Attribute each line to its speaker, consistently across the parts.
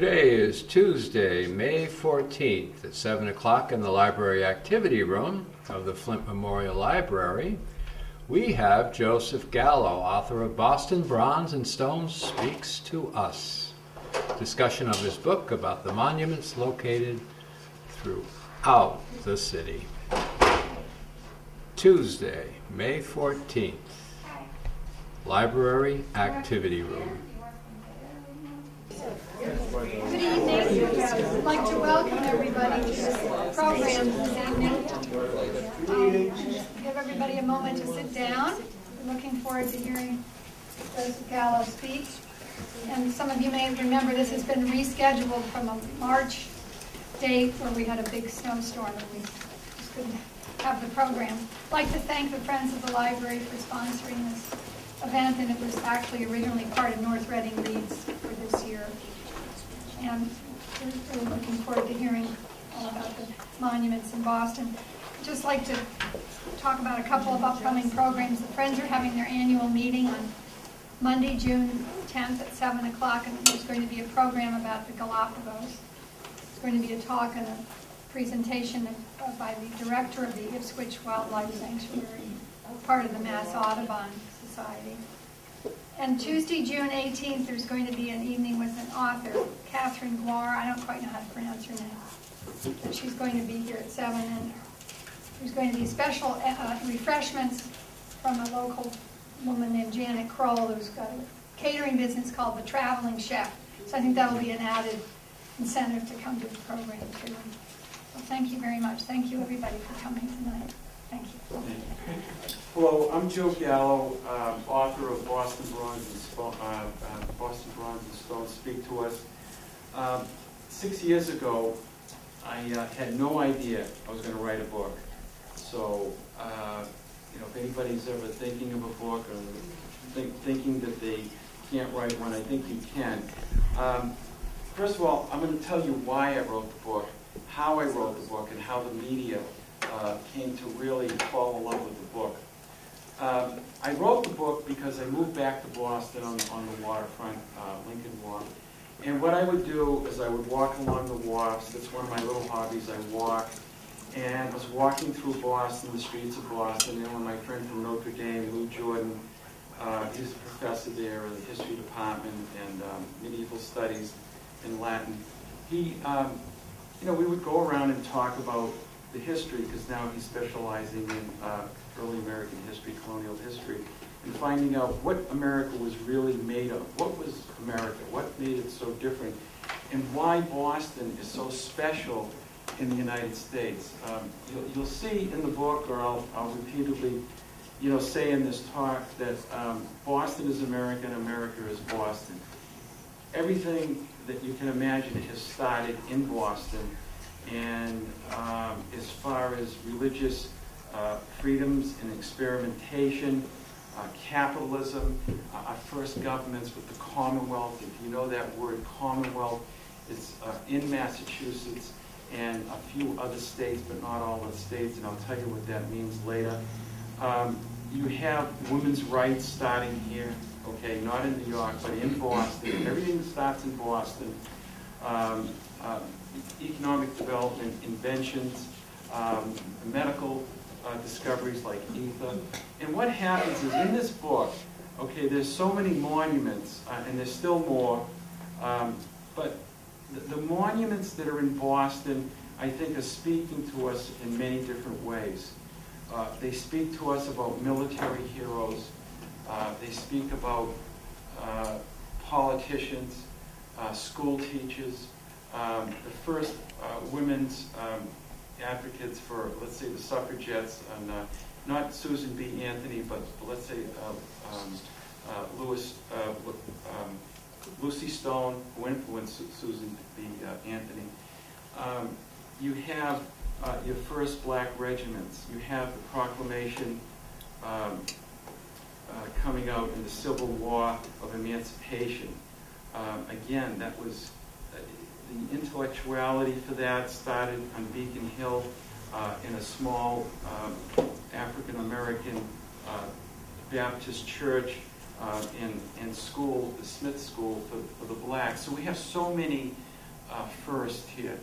Speaker 1: Today is Tuesday, May 14th at 7 o'clock in the Library Activity Room of the Flint Memorial Library. We have Joseph Gallo, author of Boston Bronze and Stone Speaks to Us. Discussion of his book about the monuments located throughout the city. Tuesday, May 14th, Library Activity Room.
Speaker 2: Good evening. I'd like to welcome everybody to this program this evening. Give everybody a moment to sit down. We're looking forward to hearing Joseph Gallo speak. And some of you may remember this has been rescheduled from a March date where we had a big snowstorm and we just couldn't have the program. I'd like to thank the Friends of the Library for sponsoring this event, and it was actually originally part of North Reading Reads for this year. And we're really looking forward to hearing all about the monuments in Boston. I'd just like to talk about a couple of upcoming programs. The Friends are having their annual meeting on Monday, June 10th at 7 o'clock, and there's going to be a program about the Galapagos. There's going to be a talk and a presentation by the director of the Ipswich Wildlife Sanctuary, part of the Mass Audubon Society. And Tuesday, June 18th, there's going to be an evening with an author, Catherine Guar. I don't quite know how to pronounce her name, but she's going to be here at 7. And there's going to be special refreshments from a local woman named Janet Kroll, who's got a catering business called The Traveling Chef. So I think that will be an added incentive to come to the program too. So thank you very much. Thank you, everybody, for coming tonight. Thank you.
Speaker 3: Hello, I'm Joe Gallo, author of Boston Bronze and Stone Speak to Us. 6 years ago, I had no idea I was going to write a book. So, if anybody's ever thinking of a book or thinking that they can't write one, I think you can. First of all, I'm going to tell you why I wrote the book, how I wrote the book, and how the media came to really fall in love with the book. I wrote the book because I moved back to Boston on the waterfront, Lincoln Walk. And what I would do is I would walk along the wharfs. That's one of my little hobbies. I walk. And I was walking through Boston, the streets of Boston, and when my friend from Notre Dame, Lou Jordan, he's a professor there in the history department and medieval studies in Latin. He, we would go around and talk about the history, because now he's specializing in early American history, colonial history, and finding out what America was really made of. What was America? What made it so different? And why Boston is so special in the United States. You'll see in the book, or I'll repeatedly say in this talk, that Boston is America and America is Boston. Everything that you can imagine has started in Boston. And as far as religious freedoms and experimentation, capitalism, our first governments with the Commonwealth, if you know that word Commonwealth, it's in Massachusetts and a few other states, but not all the states, and I'll tell you what that means later. You have women's rights starting here, okay, not in New York, but in Boston. Everything starts in Boston. Economic development, inventions, medical discoveries like ether. And what happens is in this book, okay, there's so many monuments, and there's still more, but the monuments that are in Boston, I think, are speaking to us in many different ways. They speak to us about military heroes. They speak about politicians, school teachers, the first women's advocates for, let's say, the suffragettes, and not Susan B. Anthony, but let's say Lucy Stone, who influenced Susan B. Anthony. You have your first black regiments. You have the proclamation coming out in the Civil War of Emancipation. Again, that was the intellectuality for that started on Beacon Hill in a small African-American Baptist church and school, the Smith School for the blacks. So we have so many first here.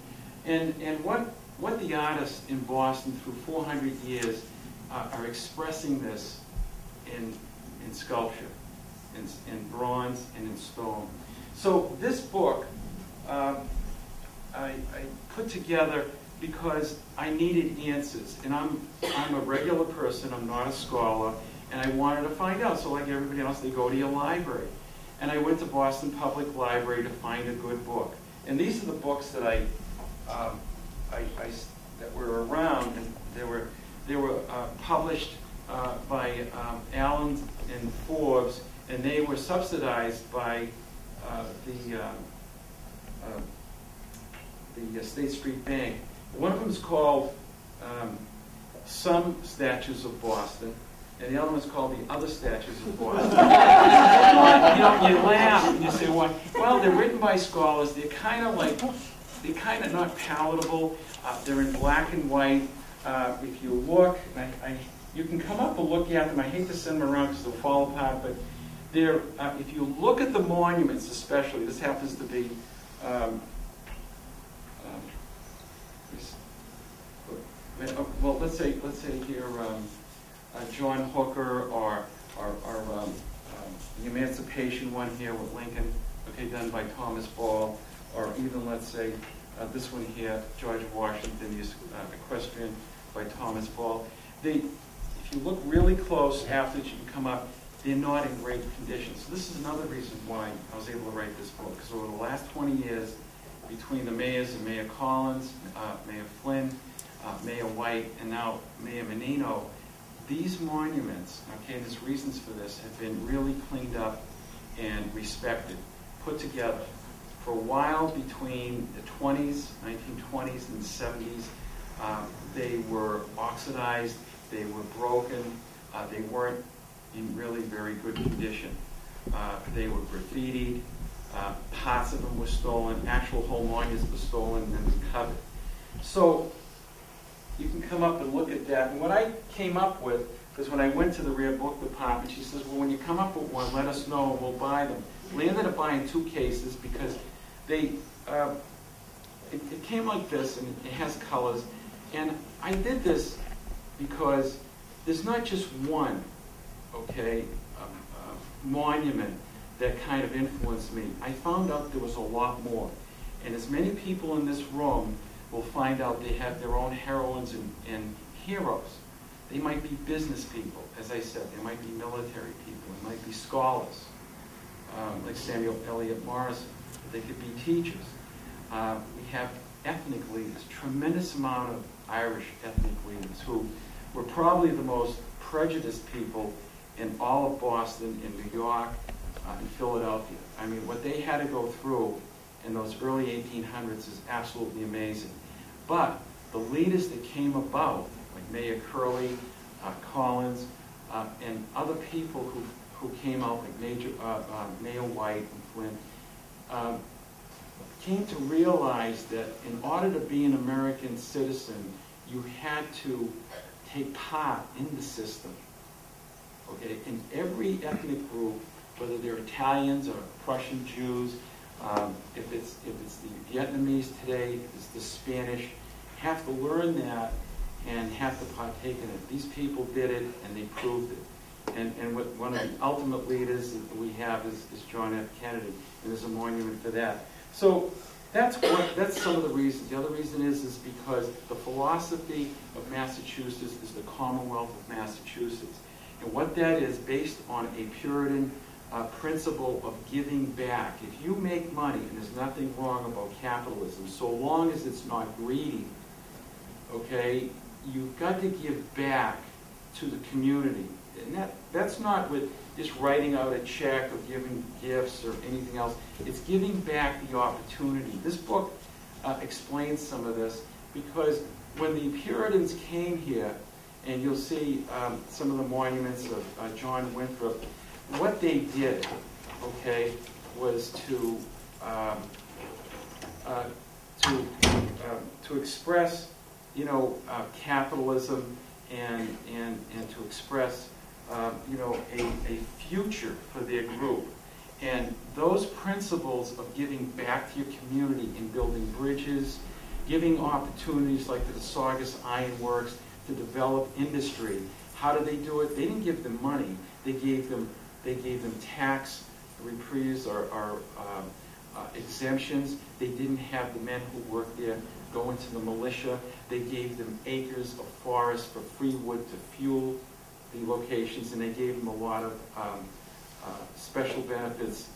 Speaker 3: And what the artists in Boston through 400 years are expressing this in sculpture, in bronze, and in stone. So this book I put together because I needed answers. And I'm a regular person, I'm not a scholar, and I wanted to find out. So like everybody else, they go to your library. And I went to Boston Public Library to find a good book. And these are the books that that were around, and they were published by Allen and Forbes, and they were subsidized by the State Street Bank. One of them is called Some Statues of Boston, and the other one's called The Other Statues of Boston. You laugh and you say, well, they're written by scholars. They're kind of not palatable. They're in black and white. If you look, you can come up and look at them. I hate to send them around because they'll fall apart, but they're, if you look at the monuments especially, this happens to be well, let's say here John Hooker, or the Emancipation one here with Lincoln, okay, done by Thomas Ball, or even let's say this one here, George Washington, Equestrian by Thomas Ball. If you look really close after you come up, they're not in great condition. So this is another reason why I was able to write this book. Because over the last 20 years, between the mayors and Mayor Collins, Mayor Flynn, Mayor White, and now Mayor Menino, these monuments, okay, and there's reasons for this, have been really cleaned up and respected, put together. For a while between the 1920s and the 70s, they were oxidized, they were broken, they weren't in really very good condition. They were graffitied, parts of them were stolen, actual whole monuments were stolen and covered. So you can come up and look at that. And what I came up with, because when I went to the rare book department, she says, well, when you come up with one, let us know, we'll buy them. We ended up buying 2 cases because they, it came like this, and it has colors. And I did this because there's not just one, okay, monument that kind of influenced me. I found out there was a lot more. And as many people in this room will find out they have their own heroines and heroes. They might be business people, as I said. They might be military people. They might be scholars, like Samuel Eliot Morrison. They could be teachers. We have ethnic leaders, tremendous amount of Irish ethnic leaders who were probably the most prejudiced people in all of Boston, in New York, in Philadelphia. I mean, what they had to go through in those early 1800s is absolutely amazing. But the leaders that came about, like Mayor Curley, Collins, and other people who came out, like Mayor White and Flynn, came to realize that in order to be an American citizen, you had to take part in the system. Okay, in every ethnic group, whether they're Italians or Prussian Jews, if it's the Vietnamese today, if it's the Spanish, have to learn that and have to partake in it. These people did it and they proved it. And one of the ultimate leaders that we have is John F. Kennedy, and there's a monument for that. So that's some of the reasons. The other reason is because the philosophy of Massachusetts is the Commonwealth of Massachusetts. And what that is, based on a Puritan principle of giving back. If you make money, and there's nothing wrong about capitalism, so long as it's not greedy, okay, you've got to give back to the community. And that's not with just writing out a check or giving gifts or anything else. It's giving back the opportunity. This book explains some of this, because when the Puritans came here, and you'll see some of the monuments of John Winthrop, what they did, okay, was to express, you know, capitalism and to express, you know, a future for their group. And those principles of giving back to your community and building bridges, giving opportunities like the Saugus Iron Works to develop industry. How did they do it? They didn't give them money. They gave them tax reprieves or exemptions. They didn't have the men who worked there go into the militia. They gave them acres of forest for free wood to fuel the locations, and they gave them a lot of special benefits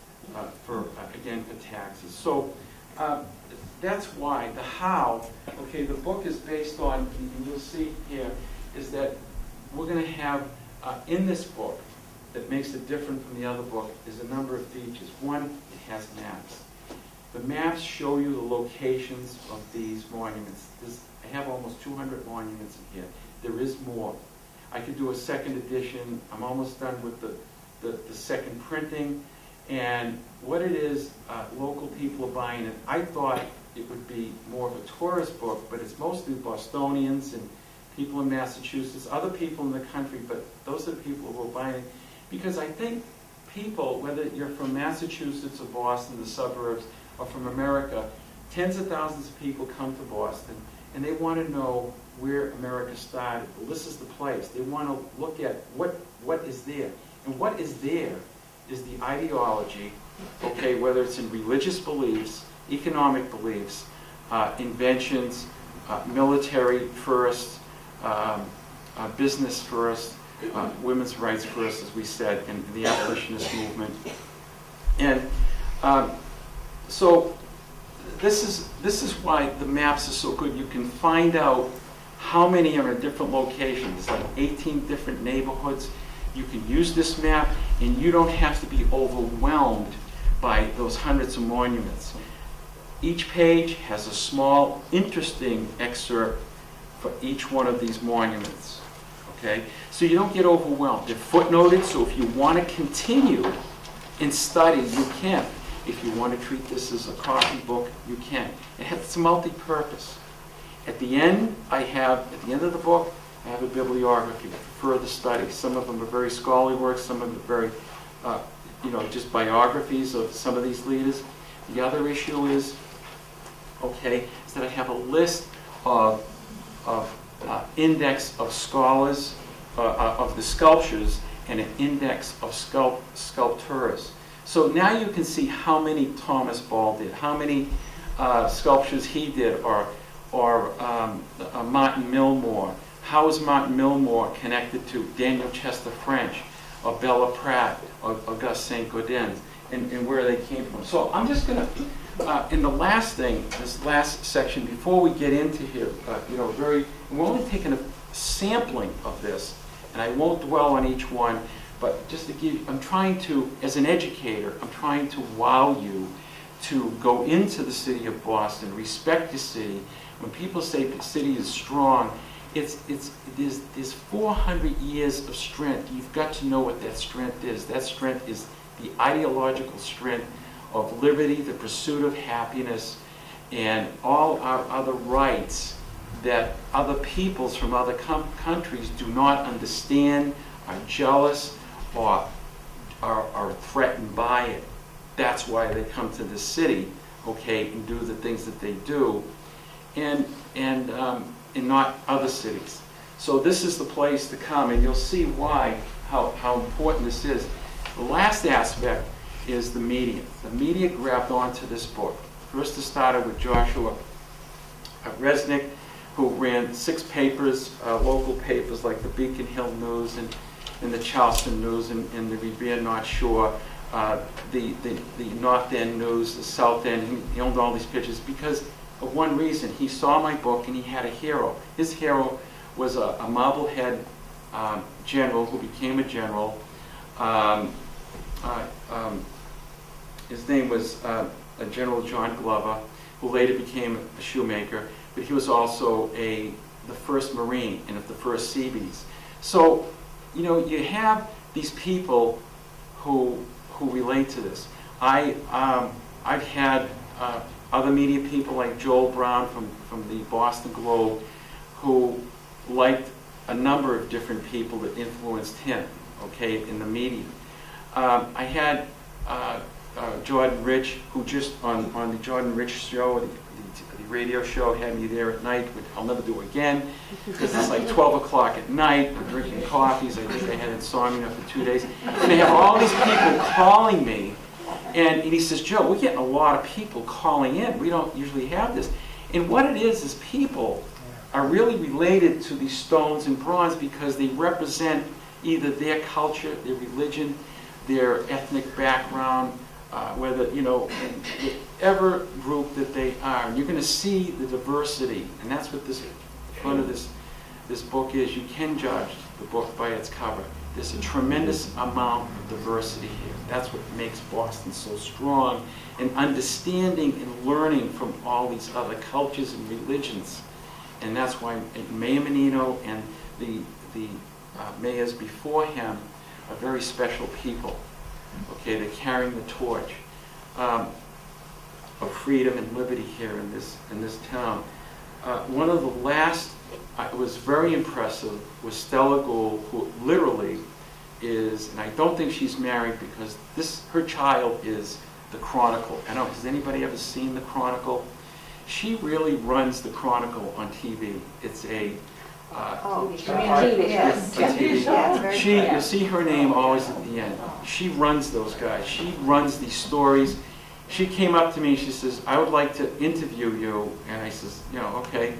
Speaker 3: again, for taxes. So that's why the how, okay, the book is based on, and you'll see here, is that we're going to have, in this book, that makes it different from the other book, is a number of features. One, it has maps. The maps show you the locations of these monuments. I have almost 200 monuments in here. There is more. I could do a second edition. I'm almost done with the second printing. And what it is, local people are buying it. I thought it would be more of a tourist book, but it's mostly Bostonians and people in Massachusetts, other people in the country, but those are the people who are buying it. Because I think people, whether you're from Massachusetts or Boston, the suburbs, or from America, tens of thousands of people come to Boston, and they want to know where America started. Well, this is the place. They want to look at what is there. And what is there is the ideology, okay, whether it's in religious beliefs, economic beliefs, inventions, military first, business first, women's rights first, as we said, and the abolitionist movement. And so this is why the maps are so good. You can find out how many are in different locations, like 18 different neighborhoods. You can use this map, and you don't have to be overwhelmed by those hundreds of monuments. Each page has a small, interesting excerpt for each one of these monuments. Okay? So you don't get overwhelmed. They're footnoted, so if you want to continue and study, you can. If you want to treat this as a copy book, you can. It's multi-purpose. At the end, at the end of the book, I have a bibliography for further study. Some of them are very scholarly works, some of them are very, just biographies of some of these leaders. The other issue is that I have a list of index of scholars, of the sculptures, and an index of sculptors. So now you can see how many Thomas Ball did, how many sculptures he did, or Martin Milmore. How is Martin Milmore connected to Daniel Chester French, or Bella Pratt, or Auguste Saint-Gaudens, and where they came from? So I'm just going to, in the last thing, this last section, before we get into here, we're only taking a sampling of this, and I won't dwell on each one, but just to give, I'm trying to, as an educator, I'm trying to wow you to go into the city of Boston, respect the city. When people say the city is strong, there's 400 years of strength. You've got to know what that strength is. That strength is the ideological strength of liberty, the pursuit of happiness, and all our other rights that other peoples from other countries do not understand, are jealous, or are threatened by it. That's why they come to this city, okay, and do the things that they do, and not other cities. So this is the place to come, and you'll see why, how important this is. The last aspect is the media. The media grabbed onto this book. First it started with Joshua Resnick, who ran 6 papers, local papers like the Beacon Hill News and the Charleston News and the Revere North Shore, the North End News, the South End. He owned all these pictures because of one reason. He saw my book and he had a hero. His hero was a Marblehead general who became a general. His name was General John Glover, who later became a shoemaker, but he was also the first Marine and of the first Seabees. So, you have these people who relate to this. I've had other media people like Joel Brown from the Boston Globe, who liked a number of different people that influenced him, okay, in the media. I had Jordan Rich, who just on the Jordan Rich show, the radio show, had me there at night, which I'll never do again, because it's like 12 o'clock at night, we're drinking coffees, I think I had insomnia for 2 days, and they have all these people calling me, and he says, Joe, we're getting a lot of people calling in, we don't usually have this. And what it is people are really related to these stones and bronze because they represent either their culture, their religion, their ethnic background, whether, you know, whatever group that they are. And you're going to see the diversity, and that's what this front of this book is. You can judge the book by its cover. There's a tremendous amount of diversity here. That's what makes Boston so strong, and understanding and learning from all these other cultures and religions. And that's why Mayor Menino and the mayors before him are very special people. Okay, they're carrying the torch of freedom and liberty here in this town. One of the last, was very impressive, was Stella Gould, who literally is, and I don't think she's married because her child is the Chronicle. I don't know, has anybody ever seen the Chronicle? She really runs the Chronicle on TV. It's a TV. You'll see her name always at the end. She runs those guys. She runs these stories. She came up to me and she says, I would like to interview you. And I says, you know, okay.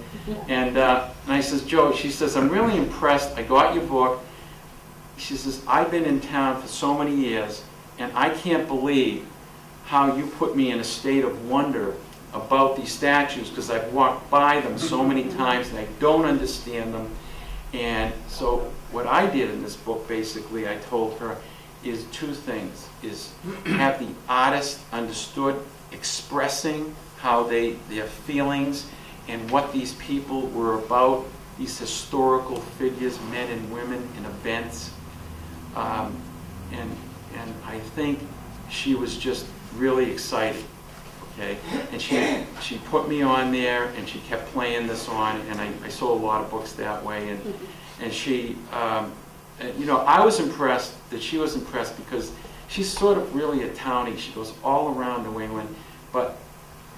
Speaker 3: And I says, Joe, she says, I'm really impressed. I got your book. She says, I've been in town for so many years, and I can't believe how you put me in a state of wonder about these statues, because I've walked by them so many times and I don't understand them. And so what I did in this book, basically, I told her, is two things. Is have the artist understood, expressing how their feelings and what these people were about, these historical figures, men and women, and events. And I think she was just really excited. Okay, and she put me on there, and she kept playing this on, and I sold a lot of books that way, and she, you know, I was impressed that she was impressed because she's sort of really a townie. She goes all around New England, but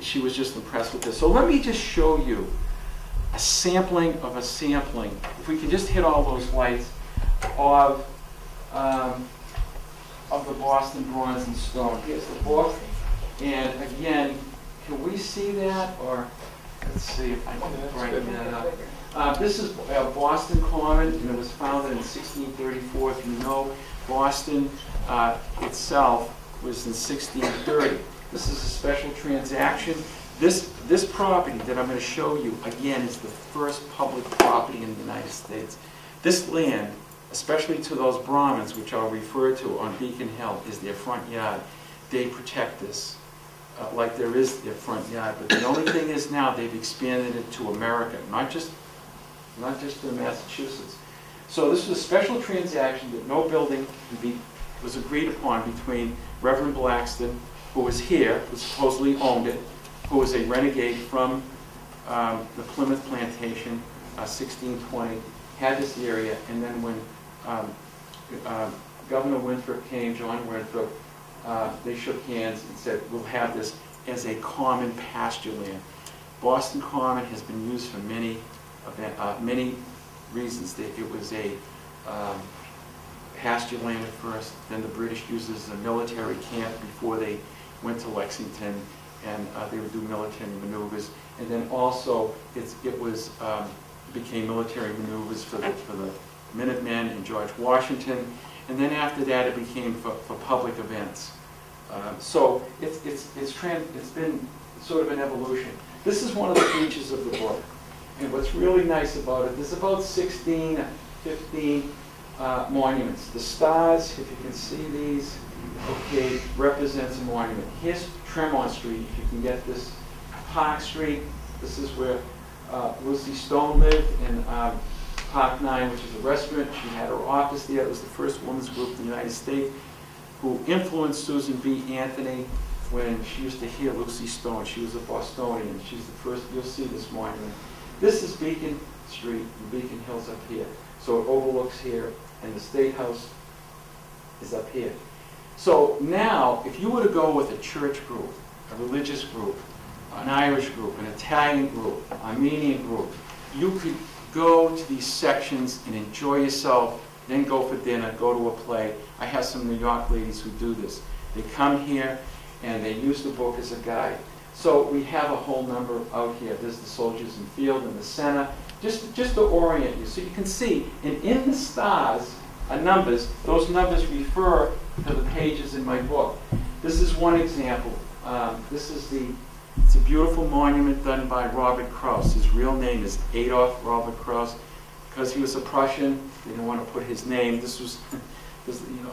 Speaker 3: she was just impressed with this. So let me just show you a sampling of a sampling. If we can just hit all those lights of the Boston Bronze and Stone. Here's the book. And again, can we see that? Or let's see if I can brighten that up. This is Boston Common, and it was founded in 1634. If you know, Boston itself was in 1630. This is a special transaction. This property that I'm going to show you, again, is the first public property in the United States. This land, especially to those Brahmins, which I'll refer to on Beacon Hill, is their front yard. They protect this. Like there is their front yard, but the only thing is now they've expanded it to America, not just in Massachusetts. So this was a special transaction that no building was agreed upon between Reverend Blackston, who was here, who supposedly owned it, who was a renegade from the Plymouth Plantation, 1620, had this area, and then when Governor Winthrop came, John Winthrop, they shook hands and said, we'll have this as a common pasture land. Boston Common has been used for many reasons. It was a pasture land at first, then the British used it as a military camp before they went to Lexington, and they would do military maneuvers. And then also it became military maneuvers for the Minutemen and George Washington. And then after that, it became for public events. So it's been sort of an evolution. This is one of the features of the book. And what's really nice about it, there's about 16, 15 monuments. The stars, if you can see these, okay, represents a monument. Here's Tremont Street, if you can get this. Park Street, this is where Lucy Stone lived in Park 9, which is a restaurant. She had her office there. It was the first women's group in the United States who influenced Susan B. Anthony when she used to hear Lucy Stone. She was a Bostonian. She's the first, you'll see this monument. This is Beacon Street, and Beacon Hill's up here. So it overlooks here, and the State House is up here. So now, if you were to go with a church group, a religious group, an Irish group, an Italian group, Armenian group, you could go to these sections and enjoy yourself, then go for dinner, go to a play. I have some New York ladies who do this. They come here and they use the book as a guide. So we have a whole number out here. There's the Soldiers in Field in the center, just to orient you. So you can see, and in the stars are numbers. Those numbers refer to the pages in my book. This is one example. It's a beautiful monument done by Robert Krauss. His real name is Adolf Robert Krauss. Because he was a Prussian, they didn't want to put his name. This was,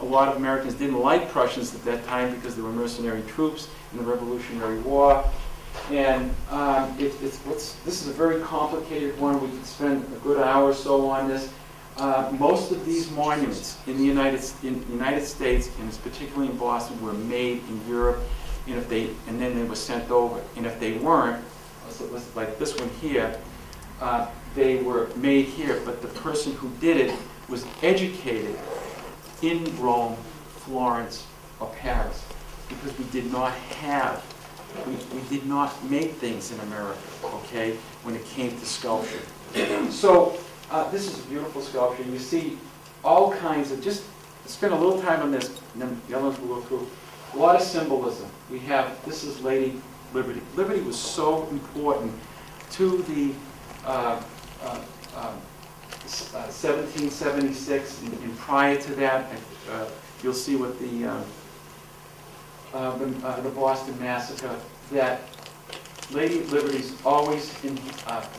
Speaker 3: a lot of Americans didn't like Prussians at that time because they were mercenary troops in the Revolutionary War. And this is a very complicated one. We could spend a good hour or so on this. Most of these monuments in the United States, and particularly in Boston, were made in Europe, and then they were sent over. And if they weren't, like this one here, they were made here, but the person who did it was educated in Rome, Florence, or Paris, because we did not make things in America, okay, when it came to sculpture. So this is a beautiful sculpture. You see all kinds of, just spend a little time on this, and then the other ones we'll go through. A lot of symbolism. We have, this is Lady Liberty. Liberty was so important to the 1776, and prior to that, you'll see what the Boston Massacre, that Lady Liberty's always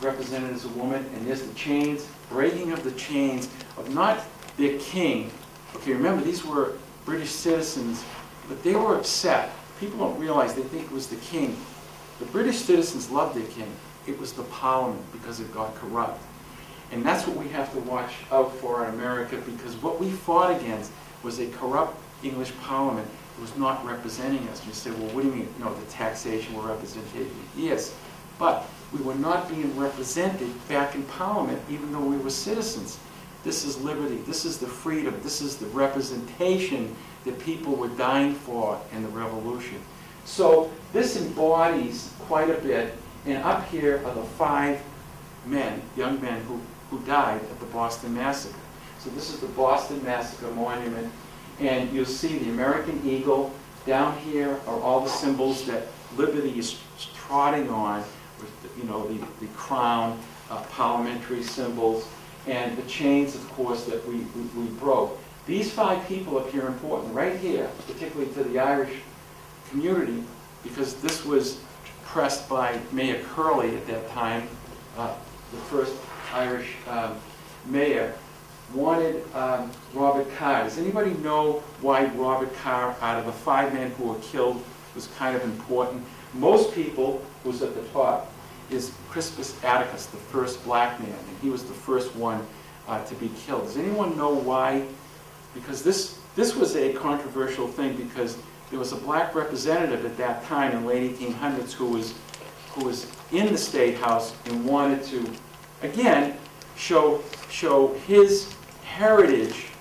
Speaker 3: represented as a woman, and there's the chains, breaking of the chains of not their king. Okay, remember, these were British citizens, but they were upset. People don't realize, they think it was the king. The British citizens loved their king. It was the Parliament, because it got corrupt. And that's what we have to watch out for in America, because what we fought against was a corrupt English Parliament that was not representing us. You say, well, what do you mean? No, the taxation, we're represented. Yes, but we were not being represented back in Parliament, even though we were citizens. This is liberty. This is the freedom. This is the representation that people were dying for in the Revolution. So this embodies quite a bit. And up here are the 5 men, young men, who died at the Boston Massacre. So this is the Boston Massacre Monument. And you'll see the American eagle. Down here are all the symbols that liberty is trotting on, with the crown, parliamentary symbols, and the chains, of course, that we broke. These 5 people up here are important, right here, particularly to the Irish community, because this was pressed by Mayor Curley at that time, the first Irish mayor, wanted Robert Carr. Does anybody know why Robert Carr, out of the 5 men who were killed, was kind of important? Most people, who's at the top, is Crispus Attucks, the first black man, and he was the first one to be killed. Does anyone know why? Because this was a controversial thing, because there was a black representative at that time in the late 1800s who was in the State House and wanted to, again, show his heritage,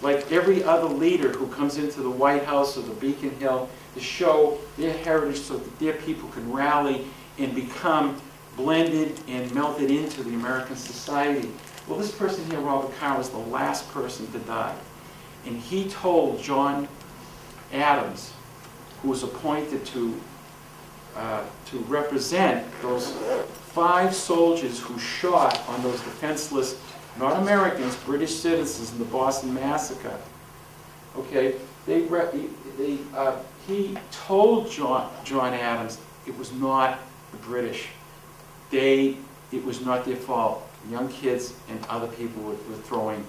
Speaker 3: like every other leader who comes into the White House or the Beacon Hill, to show their heritage so that their people can rally and become blended and melted into the American society. Well, this person here, Robert Carr, was the last person to die. And he told John Adams, who was appointed to represent those 5 soldiers who shot on those defenseless, not Americans, British citizens in the Boston Massacre. Okay, he told John Adams it was not the British. It was not their fault. Young kids and other people were throwing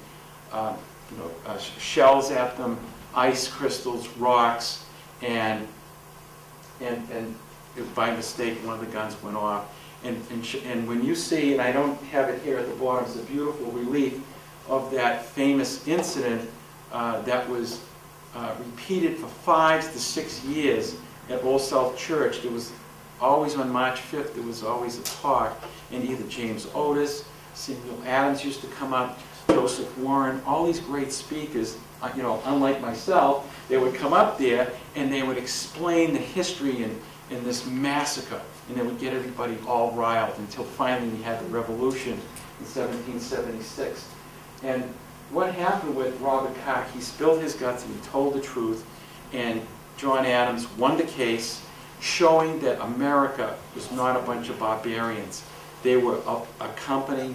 Speaker 3: shells at them, ice crystals, rocks, and by mistake one of the guns went off. And when you see, and I don't have it here at the bottom, it's a beautiful relief of that famous incident that was repeated for 5 to 6 years at Old South Church. There was always on March 5th, there was always a talk, and either James Otis, Samuel Adams used to come up. Joseph Warren, all these great speakers, you know, unlike myself, they would come up there and they would explain the history in this massacre, and they would get everybody all riled until finally we had the revolution in 1776. And what happened with Robert Carr, he spilled his guts and he told the truth, and John Adams won the case, showing that America was not a bunch of barbarians. They were a company,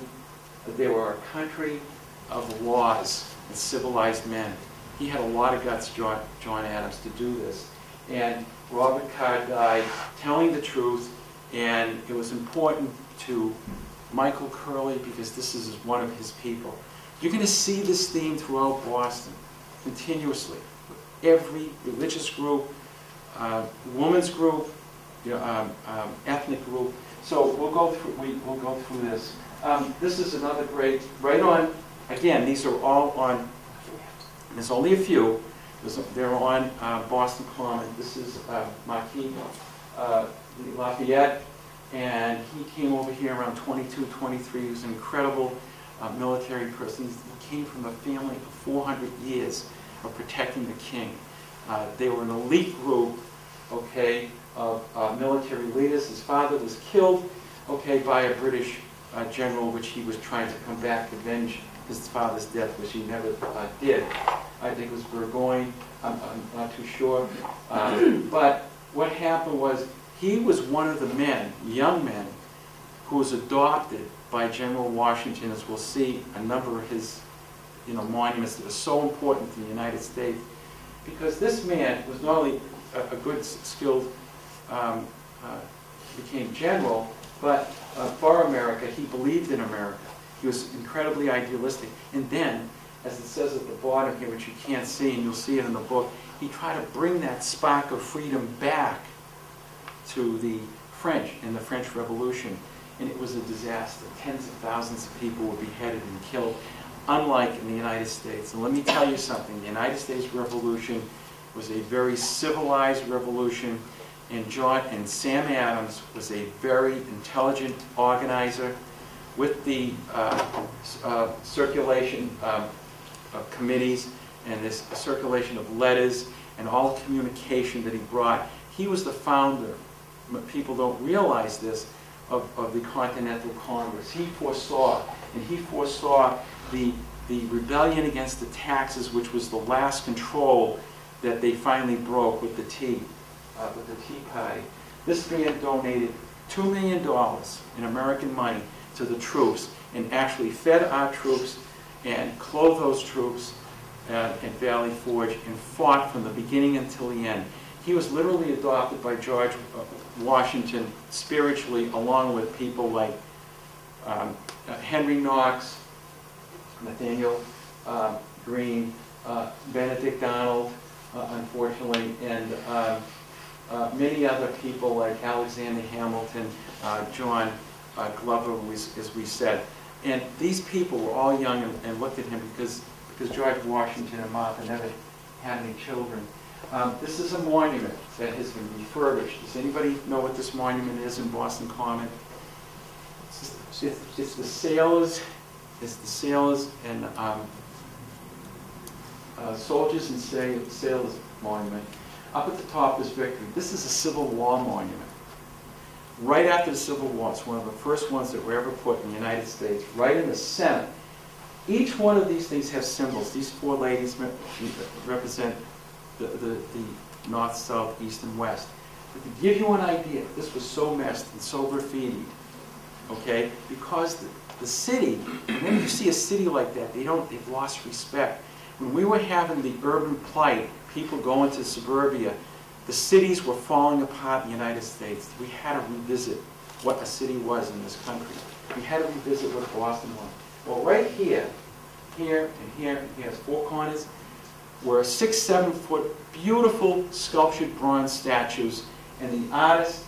Speaker 3: they were a country of laws and civilized men. He had a lot of guts, John Adams, to do this. And Robert Carr died telling the truth, and it was important to Michael Curley because this is one of his people. You're going to see this theme throughout Boston, continuously. Every religious group, women's group, you know, ethnic group. So we'll go through this. This is another great, right on, again, these are all on, there's only a few. They're on Boston Common. This is Marquis Lafayette, and he came over here around 22, 23. He was an incredible military person. He came from a family of 400 years of protecting the king. They were an elite group, okay, of military leaders. His father was killed, okay, by a British general, which he was trying to come back to avenge his father's death, which he never did. I think it was Burgoyne, I'm not too sure. But what happened was he was one of the men, young men, who was adopted by General Washington, as we'll see a number of his monuments that are so important to the United States. Because this man was not only a good, skilled, became general, but for America, he believed in America. He was incredibly idealistic. And then, as it says at the bottom here, which you can't see, and you'll see it in the book, he tried to bring that spark of freedom back to the French in the French Revolution. And it was a disaster. Tens of thousands of people were beheaded and killed, unlike in the United States. And let me tell you something, the United States Revolution was a very civilized revolution, and Sam Adams was a very intelligent organizer with the circulation of committees and this circulation of letters and all the communication that he brought. He was the founder, people don't realize this, of the Continental Congress. He foresaw, and he foresaw the rebellion against the taxes, which was the last control that they finally broke with the Tea Party. This man donated $2 million in American money to the troops and actually fed our troops and clothed those troops at Valley Forge and fought from the beginning until the end. He was literally adopted by George Washington spiritually, along with people like Henry Knox, Nathaniel Greene, Benedict Arnold, unfortunately, and many other people like Alexander Hamilton, John Glover, as we said. And these people were all young and looked at him because George Washington and Martha never had any children. This is a monument that has been refurbished. Does anybody know what this monument is in Boston Common? It's the sailors. It's the sailors and soldiers and sailors monument. Up at the top is Victory. This is a Civil War monument. Right after the Civil War, it's one of the first ones that were ever put in the United States, right in the center. Each one of these things has symbols. These four ladies represent the north, south, east, and west. But to give you an idea, this was so messed and so graffitied, okay? Because the city, whenever you see a city like that, they've lost respect. When we were having the urban plight, people going to suburbia, the cities were falling apart in the United States. We had to revisit what a city was in this country. We had to revisit what Boston was. Well, right here, here, and here, and here, four corners, were 6, 7 foot beautiful sculptured bronze statues, and the artist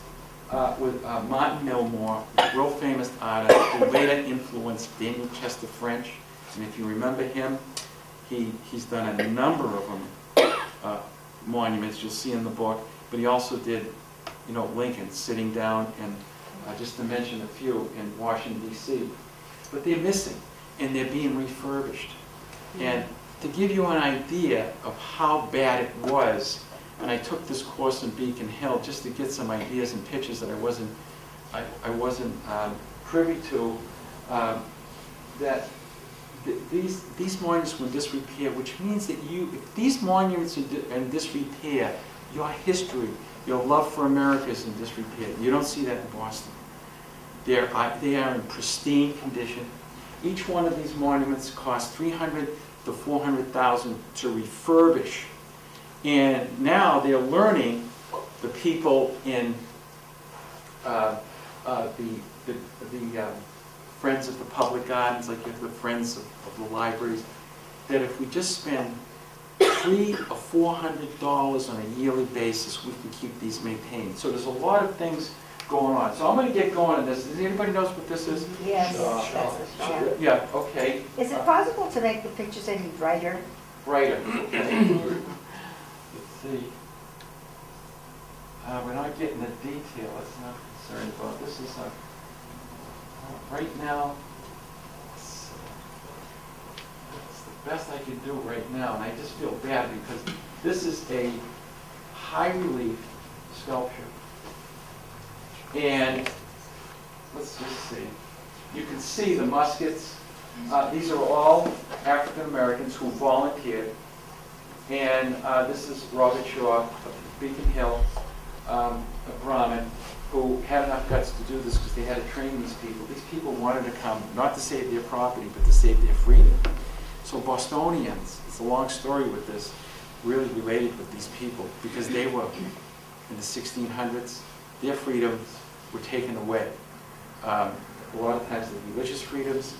Speaker 3: with Martin Milmore, a real famous artist who later influenced Daniel Chester French. And if you remember him, he's done a number of them, monuments you'll see in the book, but he also did, Lincoln sitting down, and just to mention a few, in Washington, D.C. But they're missing. and they're being refurbished. And to give you an idea of how bad it was, and I took this course in Beacon Hill just to get some ideas and pictures that I wasn't privy to, that these monuments were in disrepair, which means that if there monuments are in disrepair, your history, your love for America is in disrepair. You don't see that in Boston. They are in pristine condition. Each one of these monuments cost $300,000 to $400,000 to refurbish. And now they're learning, the people in the Friends of the Public Gardens, like the Friends of the libraries, that if we just spend $300 or $400 on a yearly basis, we can keep these maintained. So there's a lot of things going on. So I'm going to get going on this. Does anybody knows what this is?
Speaker 4: Yes.
Speaker 3: Yeah, okay.
Speaker 4: Is it possible to make the pictures any brighter?
Speaker 3: Brighter. Okay. Let's see. We're not getting the detail. That's not concerned about. This is right now. It's the best I can do right now, and I just feel bad because this is a high relief sculpture. And let's just see. You can see the muskets. These are all African Americans who volunteered. And this is Robert Shaw of Beacon Hill, a Brahmin, who had enough guts to do this because they had to train these people. These people wanted to come not to save their property, but to save their freedom. So Bostonians, it's a long story with this, really related with these people because they were in the 1600s. Their freedoms were taken away. A lot of times the religious freedoms.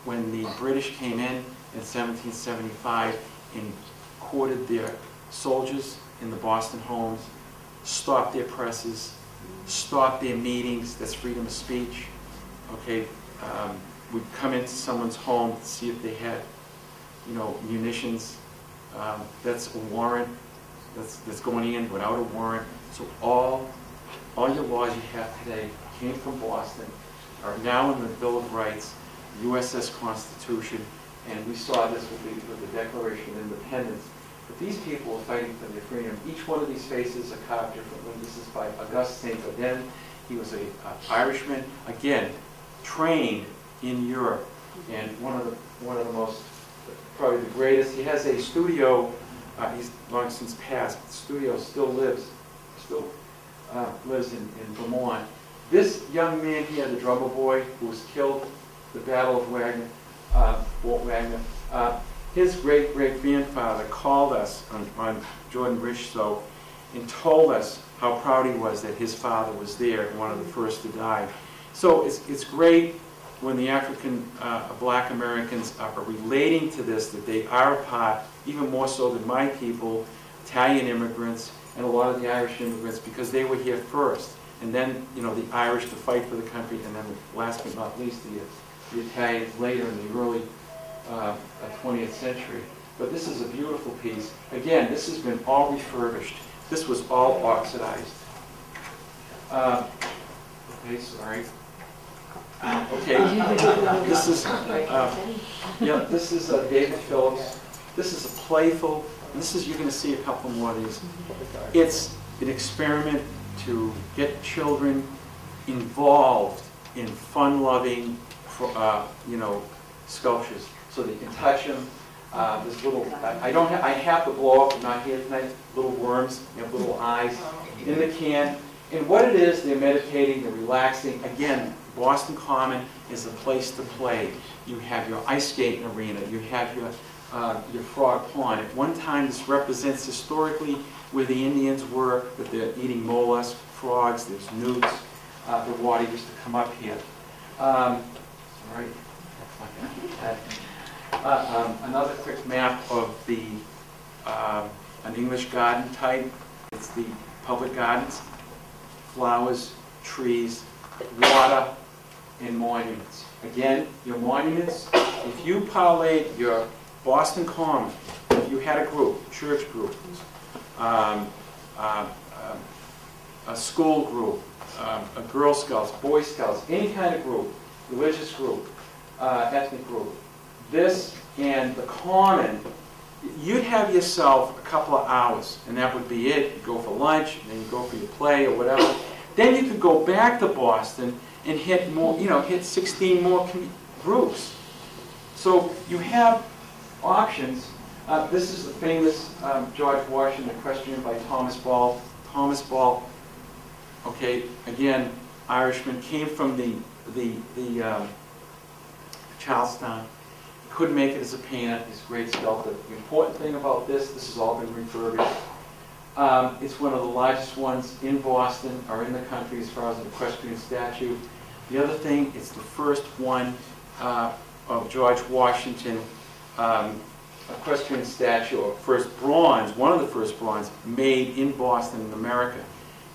Speaker 3: When the British came in 1775 and quartered their soldiers in the Boston homes, stopped their presses, stopped their meetings, that's freedom of speech. Okay, we'd come into someone's home to see if they had, munitions. That's a warrant. That's going in without a warrant. So all your laws you have today came from Boston, are now in the Bill of Rights, USS Constitution, and we saw this with the Declaration of Independence. But these people are fighting for their freedom. Each one of these faces are carved differently. This is by Auguste Saint Gaudens. He was an Irishman, again, trained in Europe, and one of the most, probably the greatest. He has a studio. He's long since passed. The studio still lives in Vermont. This young man here, the drummer boy who was killed at the Battle of Wagner, Fort Wagner, his great-great-grandfather called us on Jordan Bridge Show and told us how proud he was that his father was there and one of the first to die. So it's great when the African black Americans are relating to this, that they are a part, even more so than my people, Italian immigrants, and a lot of the Irish immigrants, because they were here first. And then, the Irish to fight for the country, and then last but not least, the Italians later in the early 20th century. But this is a beautiful piece. Again, this has been all refurbished. This was all oxidized. Okay, sorry. Okay, this is David Phillips. This is a playful. You're going to see a couple more of these. It's an experiment to get children involved in fun-loving, sculptures, so they can touch them. There's little. I have to blow up. I'm not here tonight. Little worms. They have little eyes in the can. And what it is, they're meditating. They're relaxing. Again, Boston Common is a place to play. You have your ice skating arena. You have your frog pond. At one time, this represents historically where the Indians were, that they're eating mollusks, frogs, there's newts. The water used to come up here. Sorry. Another quick map of an English garden type. It's the public gardens, flowers, trees, water, and monuments. Again, your monuments, if you parlayed your Boston Common, if you had a group, church group, a school group, a Girl Scouts, Boy Scouts, any kind of group, religious group, ethnic group. This and the Common, you'd have yourself a couple of hours, and that would be it. You'd go for lunch, and then you go for your play or whatever. Then you could go back to Boston and hit more, hit 16 more groups. So you have options. This is the famous George Washington equestrian by Thomas Ball. Thomas Ball, okay, again, Irishman, came from the Charlestown. Couldn't make it as a painter. He's a great sculptor. The important thing about this has all been refurbished. It's one of the largest ones in Boston or in the country as far as an equestrian statue. The other thing, it's the first one of George Washington equestrian statue, or first bronze, one of the first bronze made in Boston in America.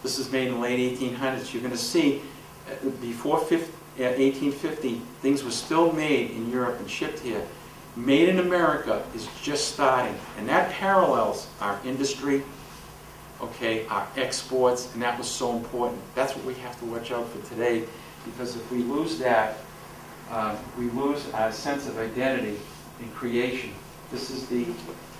Speaker 3: This is made in the late 1800s. You're going to see before 1850, things were still made in Europe and shipped here. Made in America is just starting, and that parallels our industry, okay, our exports, and that was so important. That's what we have to watch out for today, because if we lose that, we lose our sense of identity in creation. This is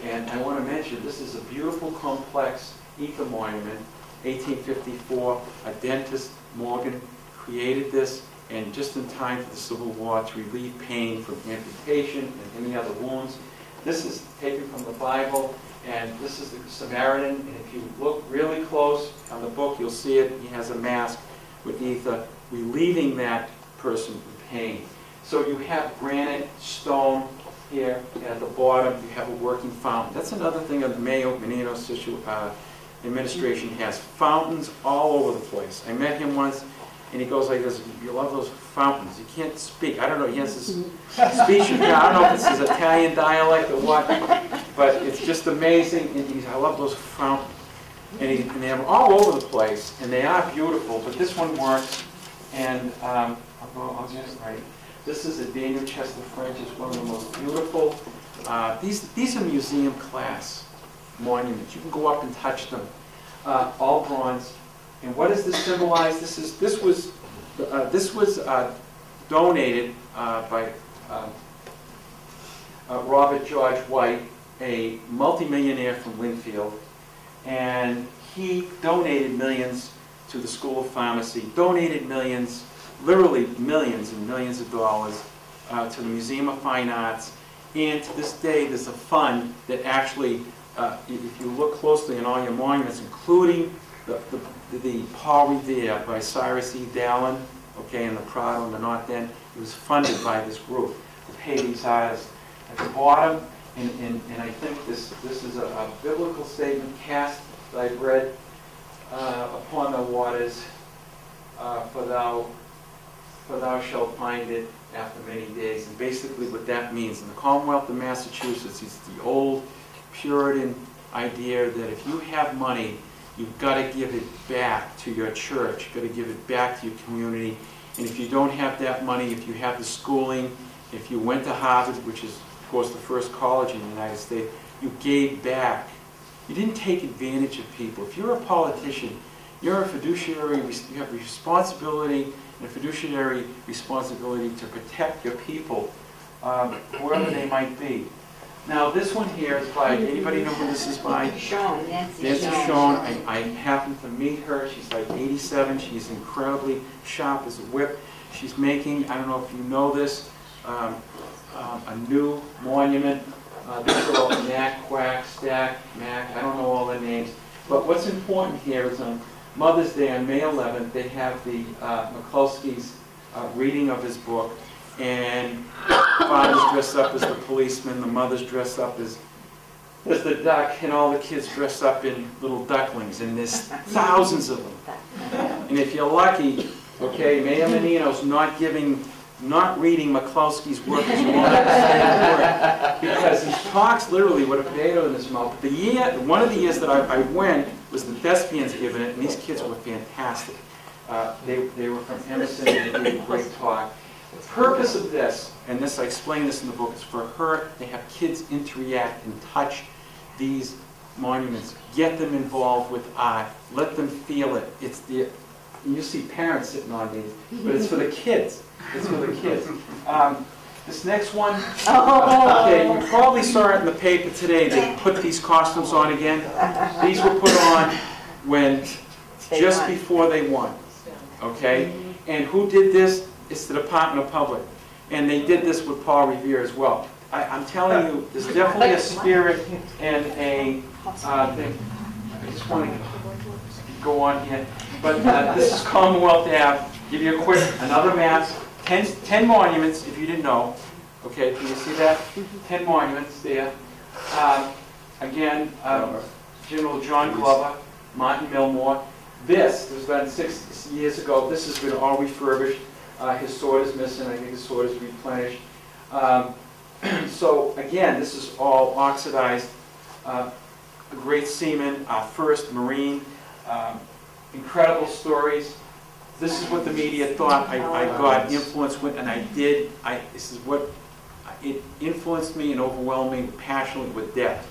Speaker 3: and I want to mention, this is a beautiful, complex ether monument, 1854. A dentist, Morgan, created this, and just in time for the Civil War to relieve pain from amputation and any other wounds. This is taken from the Bible, and this is the Samaritan, and if you look really close on the book, you'll see it. He has a mask with ether, relieving that person from pain. So you have granite, stone here, and at the bottom you have a working fountain. That's another thing that the Mayo Menino administration has. Fountains all over the place. I met him once, and he goes like this, "You love those fountains." He can't speak. I don't know. He has this speech. I don't know if it's his Italian dialect or what, but it's just amazing. And he's, "I love those fountains." And they have them all over the place, and they are beautiful. But this one works. And I'll get it right. This is a Daniel Chester French. It's one of the most beautiful. These are museum class monuments. You can go up and touch them. All bronze. And what does this symbolize? This was donated by Robert George White, a multimillionaire from Linfield, and he donated millions to the School of Pharmacy. Donated millions, literally millions and millions of dollars, to the Museum of Fine Arts. And to this day, there's a fund that actually, if you look closely in all your monuments, including the Paul Revere by Cyrus E. Dallin, okay, in the Prado and the North End, it was funded by this group to pay these artists. At the bottom, and I think this is a biblical statement, "Cast thy bread upon the waters, for thou shalt find it after many days." And basically what that means, in the Commonwealth of Massachusetts, it's the old Puritan idea that if you have money, you've got to give it back to your church. You've got to give it back to your community. And if you don't have that money, if you have the schooling, if you went to Harvard, which is, of course, the first college in the United States, you gave back. You didn't take advantage of people. If you're a politician, you're a fiduciary, you have a responsibility, and a fiduciary responsibility to protect your people, wherever they might be. Now, this one here is by, anybody know who this is by?
Speaker 4: Schon, Nancy
Speaker 3: Schon. I happened to meet her. She's like 87. She's incredibly sharp as a whip. She's making, I don't know if you know this, a new monument. These are all Mac, Quack, Stack, Mac. I don't know all their names. But what's important here is on Mother's Day, on May 11th, they have the McCloskey's reading of his book. And father's dressed up as the policeman, the mother's dressed up as the duck, and all the kids dress up in little ducklings, and there's thousands of them. And if you're lucky, okay, Mayor Menino's not reading McCloskey's work as you won't understand the word, because he talks literally with a potato in his mouth. One of the years that I went was the thespians giving it, and these kids were fantastic. They were from Emerson, and they gave a great talk. The purpose of this, and I explain this in the book, is for her to have kids interact and touch these monuments, get them involved with art, let them feel it. You see parents sitting on these, but it's for the kids. It's for the kids. This next one, okay, you probably saw it in the paper today. They put these costumes on again. These were put on when, just before they won, okay? And who did this? It's the Department of Public. And they did this with Paul Revere as well. I'm telling you, there's definitely a spirit and a thing. I just want to go on here. But this is Commonwealth Ave. Give you a quick, another map. 10 monuments, if you didn't know. Okay, can you see that? 10 monuments there. Again, General John Glover, Martin Milmore. This was done 6 years ago. This has been all refurbished. His sword is missing. I think his sword is replenished. So again, this is all oxidized. A great seaman, our first Marine. Incredible stories. This is what the media thought I got influenced with, and I did. This is what it influenced me and overwhelmed me passionately with death.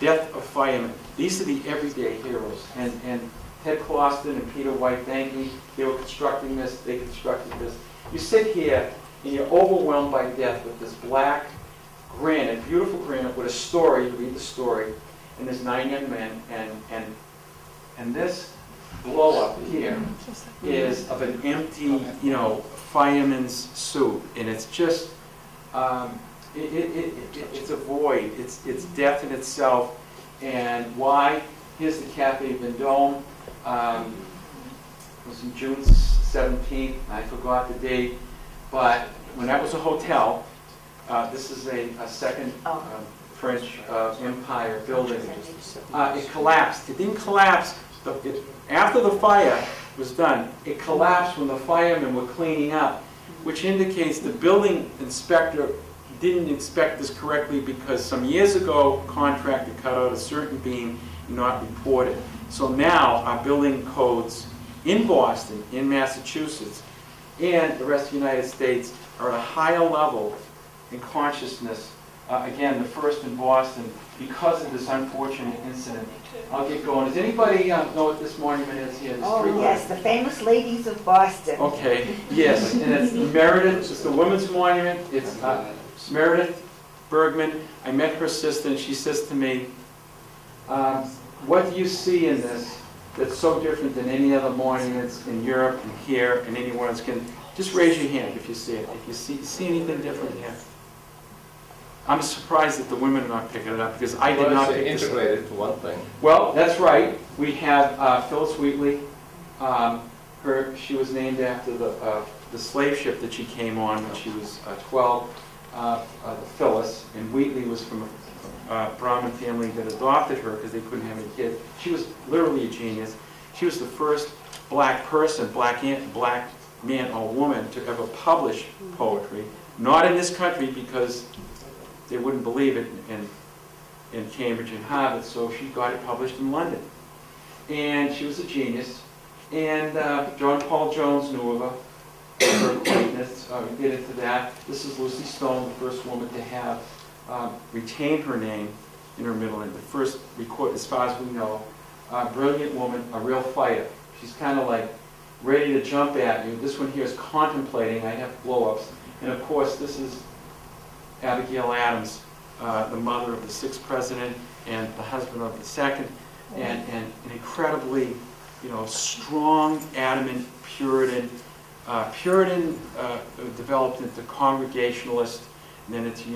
Speaker 3: Death of firemen. These are the everyday heroes. And Ted Closton and Peter White, thank me. They were constructing this. They constructed this. You sit here and you're overwhelmed by death with this black granite, beautiful granite with a story. You read the story, and there's 9 young men, and this blow up here is of an empty, fireman's suit, and it's just it's a void. It's death in itself. And why? Here's the Cafe Vendôme. It was in June 17th. I forgot the date, but when that was a hotel, this is a second French Empire building. It collapsed. It didn't collapse. After the fire was done, it collapsed when the firemen were cleaning up, which indicates the building inspector didn't inspect this correctly because some years ago, contractor cut out a certain beam and not reported. So now our building codes in Boston, in Massachusetts, and the rest of the United States are at a higher level in consciousness. Again, the first in Boston, because of this unfortunate incident. I'll get going. Does anybody know what this monument is here?
Speaker 4: Oh, yes, the famous ladies of Boston.
Speaker 3: Okay, yes, and it's Meredith. It's the Women's Monument. It's Meredith Bergman. I met her sister, and she says to me, what do you see in this that's so different than any other monuments in Europe and here and anywhere else? Just raise your hand if you see it. If you see anything different here. I'm surprised that the women are not picking it up because I did not pick this up.
Speaker 1: Integrated for one thing.
Speaker 3: Well, that's right. We have Phyllis Wheatley. She was named after the slave ship that she came on when she was 12. Phyllis, and Wheatley was from a Brahmin family that adopted her because they couldn't have any kids. She was literally a genius. She was the first black person, black man or woman to ever publish poetry. Not in this country because they wouldn't believe it in Cambridge and Harvard, so she got it published in London. And she was a genius. And John Paul Jones knew of her acquaintance. We get into that. This is Lucy Stone, the first woman to have retained her name in her middle name. The first record, as far as we know. Brilliant woman, a real fighter. She's kind of like ready to jump at you. This one here is contemplating. I have blow-ups. And of course, this is Abigail Adams, the mother of the 6th president and the husband of the 2nd, and an incredibly, strong, adamant Puritan. Puritan developed into Congregationalist, and then into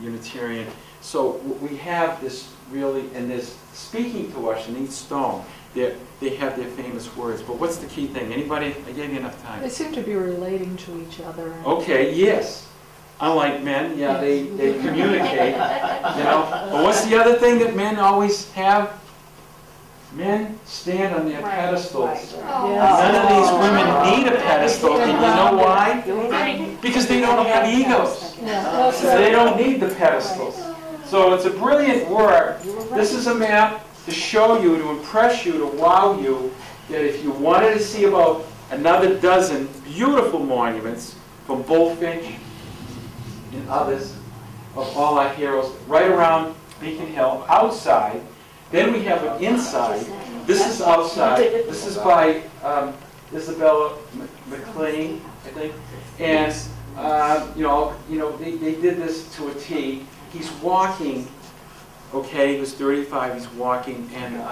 Speaker 3: Unitarian. So we have this really, and this speaking to us in each stone, they have their famous words. But what's the key thing? Anybody? I gave you enough time.
Speaker 5: They seem to be relating to each other.
Speaker 3: Okay, yes. Unlike men, yeah, they communicate, But what's the other thing that men always have? Men stand on their pedestals. None of these women need a pedestal, and you know why? Because they don't have egos. So they don't need the pedestals. So it's a brilliant work. This is a map to show you, to impress you, to wow you, that if you wanted to see about another dozen beautiful monuments from Bullfinch and others of all our heroes right around Beacon Hill, outside. Then we have an inside. This is outside. This is by Isabella McLean, I thing. And they did this to a T. He's walking. Okay, he was 35. He's walking, and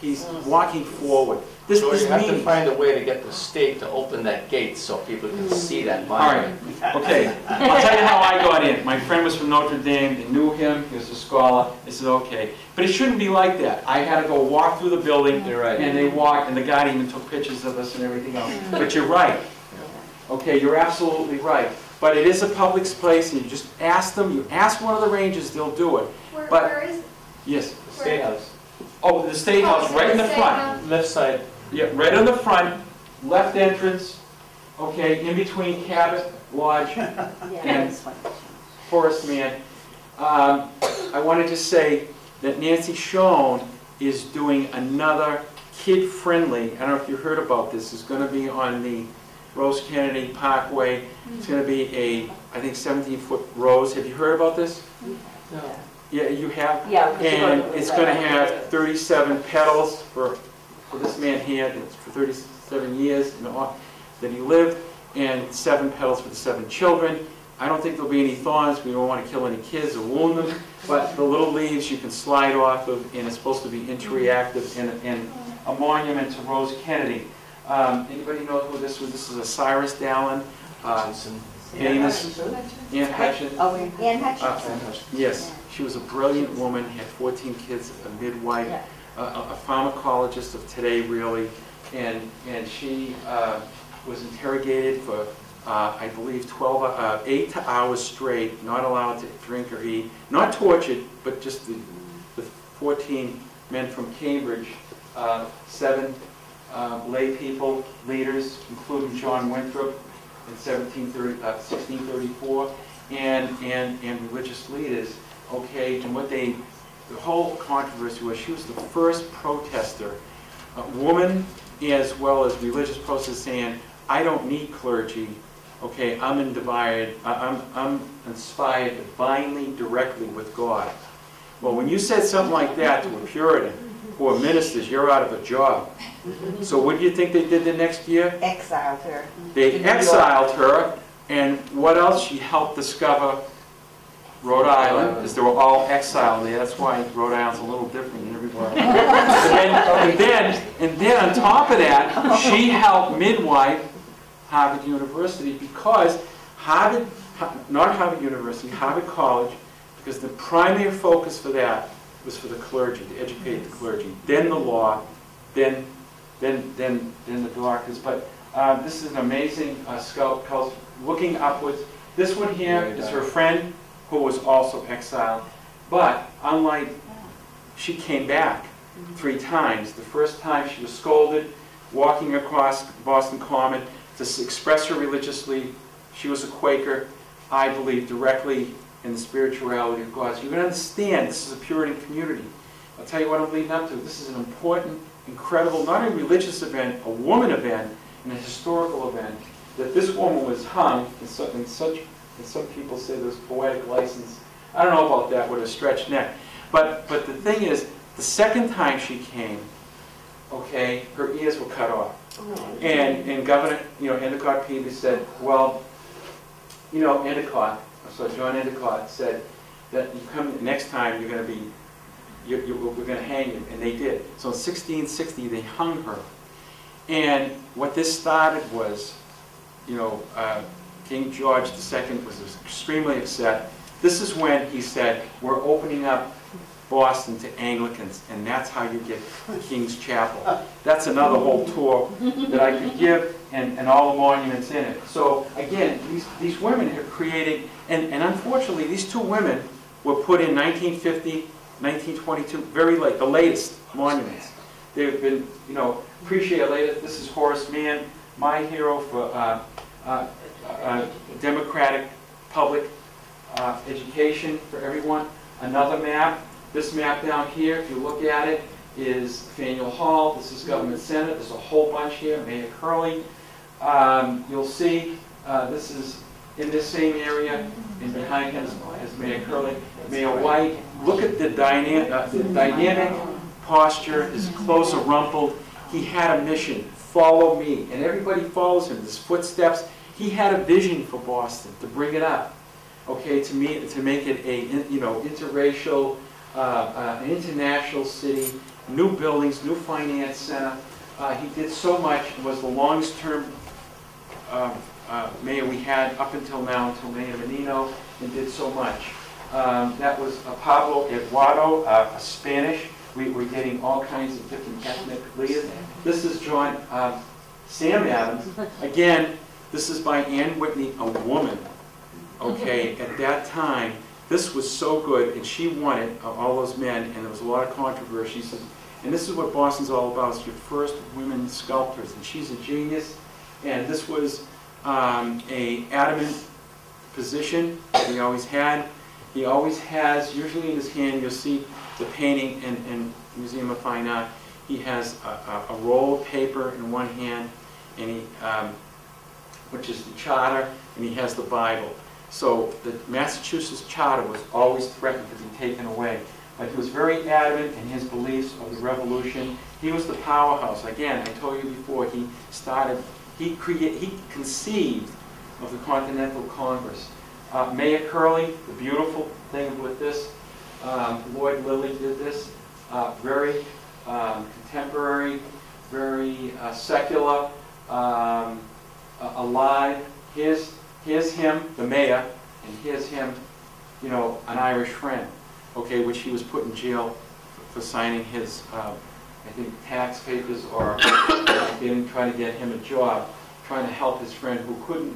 Speaker 3: he's walking forward. This
Speaker 6: You have to
Speaker 3: meeting.
Speaker 6: find a way to get the state to open that gate so people can see that
Speaker 3: All right.
Speaker 6: monument.
Speaker 3: Okay. I'll tell you how I got in. My friend was from Notre Dame. They knew him. He was a scholar. They said, okay. But it shouldn't be like that. I had to go walk through the building,
Speaker 6: You're right.
Speaker 3: and they walked, and the guy even took pictures of us and everything else. But you're right. Okay, you're absolutely right. But it is a public place, and you just ask them. You ask one of the rangers, they'll do it.
Speaker 2: Where is it?
Speaker 3: Yes.
Speaker 6: The State House,
Speaker 3: Oh, the State House, right in the front.
Speaker 2: House.
Speaker 6: left side.
Speaker 3: Yeah, right on the front, left entrance, okay, in between Cabot Lodge and Forest Man. I want to just say that Nancy Schoen is doing another kid-friendly, I don't know if you heard about this, it's going to be on the Rose Kennedy Parkway. It's going to be a, I think, 17-foot rose. Have you heard about this?
Speaker 6: No.
Speaker 3: Yeah, you have?
Speaker 4: Yeah.
Speaker 3: And it's going to have 37 petals for this man here, it's for 37 years that he lived, and 7 petals for the 7 children. I don't think there'll be any thorns. We don't want to kill any kids or wound them, but the little leaves you can slide off of, and it's supposed to be interactive and a monument to Rose Kennedy. Anybody know who this was? This is a Cyrus Dallin, famous Anne Hutchins.
Speaker 4: Oh, Anne Hutchinson.
Speaker 3: Yes, she was a brilliant woman, had 14 kids, a midwife, a pharmacologist of today, really, and she was interrogated for, I believe, 8 hours straight, not allowed to drink or eat, not tortured, but just the 14 men from Cambridge, 7 lay people, leaders, including John Winthrop in 1634, and religious leaders. Okay, and the whole controversy was she was the first protester, a woman as well as religious protesters, saying, I don't need clergy. Okay, I'm inspired divinely, directly with God. Well, when you said something like that to a Puritan who are ministers, you're out of a job. So what do you think they did the next year?
Speaker 4: Exiled her.
Speaker 3: They exiled her, and what else? She helped discover Rhode Island, because they were all exiled there. That's why Rhode Island's a little different than everywhere else. and then on top of that, she helped midwife Harvard University, because Harvard College, because the primary focus for that was for the clergy, to educate the clergy. Then the law, then the doctors. But this is an amazing sculpture called Looking Upwards. This one here is her friend, who was also exiled. But unlike, she came back 3 times. The first time she was scolded, walking across Boston Common to express her religiously. She was a Quaker. I believe directly in the spirituality of God. So you can understand this is a Puritan community. I'll tell you what I'm leading up to. This is an important, incredible, not a religious event, a woman event, and a historical event. That this woman was hung, and some people say there's poetic license. I don't know about that with a stretched neck. But the thing is, the second time she came, okay, her ears were cut off. And Governor, Endicott Peters said, well, Endicott, so John Endicott said that you come next time, you're going to be, we're going to hang you, and they did. So in 1660, they hung her. And what this started was, King George II was extremely upset. This is when he said, we're opening up Boston to Anglicans, and that's how you get the King's Chapel. That's another whole tour that I could give, and all the monuments in it. So again, these women have created, and unfortunately, these 2 women were put in 1950, 1922, very late, the latest monuments. They've been, appreciated later. This is Horace Mann, my hero for democratic public education for everyone. Another map. This map down here, if you look at it, is Faneuil Hall. This is Government Center. There's a whole bunch here. Mayor Curley. You'll see this is in this same area, and behind him is Mayor Curley. Mayor White. Look at the dynamic posture. His clothes are rumpled. He had a mission. Follow me. And everybody follows him. His footsteps. he had a vision for Boston to bring it up, okay, to make it a interracial, an international city, new buildings, new finance center. He did so much. Was the longest term mayor we had up until now, until Mayor Menino, and did so much. That was Pablo Eduardo, a Spanish. We're getting all kinds of different ethnic leaders. This is Sam Adams. Again, this is by Ann Whitney, a woman. Okay, at that time, this was so good, and she won it, all those men, and there was a lot of controversy. And this is what Boston's all about. It's your first women sculptors, and she's a genius. And this was a adamant position that he always had. He always has, usually in his hand, you'll see the painting in Museum of Fine Art. He has a roll of paper in one hand, and he, which is the charter, and he has the Bible. So the Massachusetts charter was always threatened to be taken away. But he was very adamant in his beliefs of the revolution. He was the powerhouse. Again, I told you before, he conceived of the Continental Congress. Mayor Curley, the beautiful thing with this, Lloyd Lilly did this, very contemporary, very secular, alive. Here's him, the mayor, and here's him, an Irish friend, okay, which he was put in jail for signing his, I think, tax papers or trying to get him a job, trying to help his friend who couldn't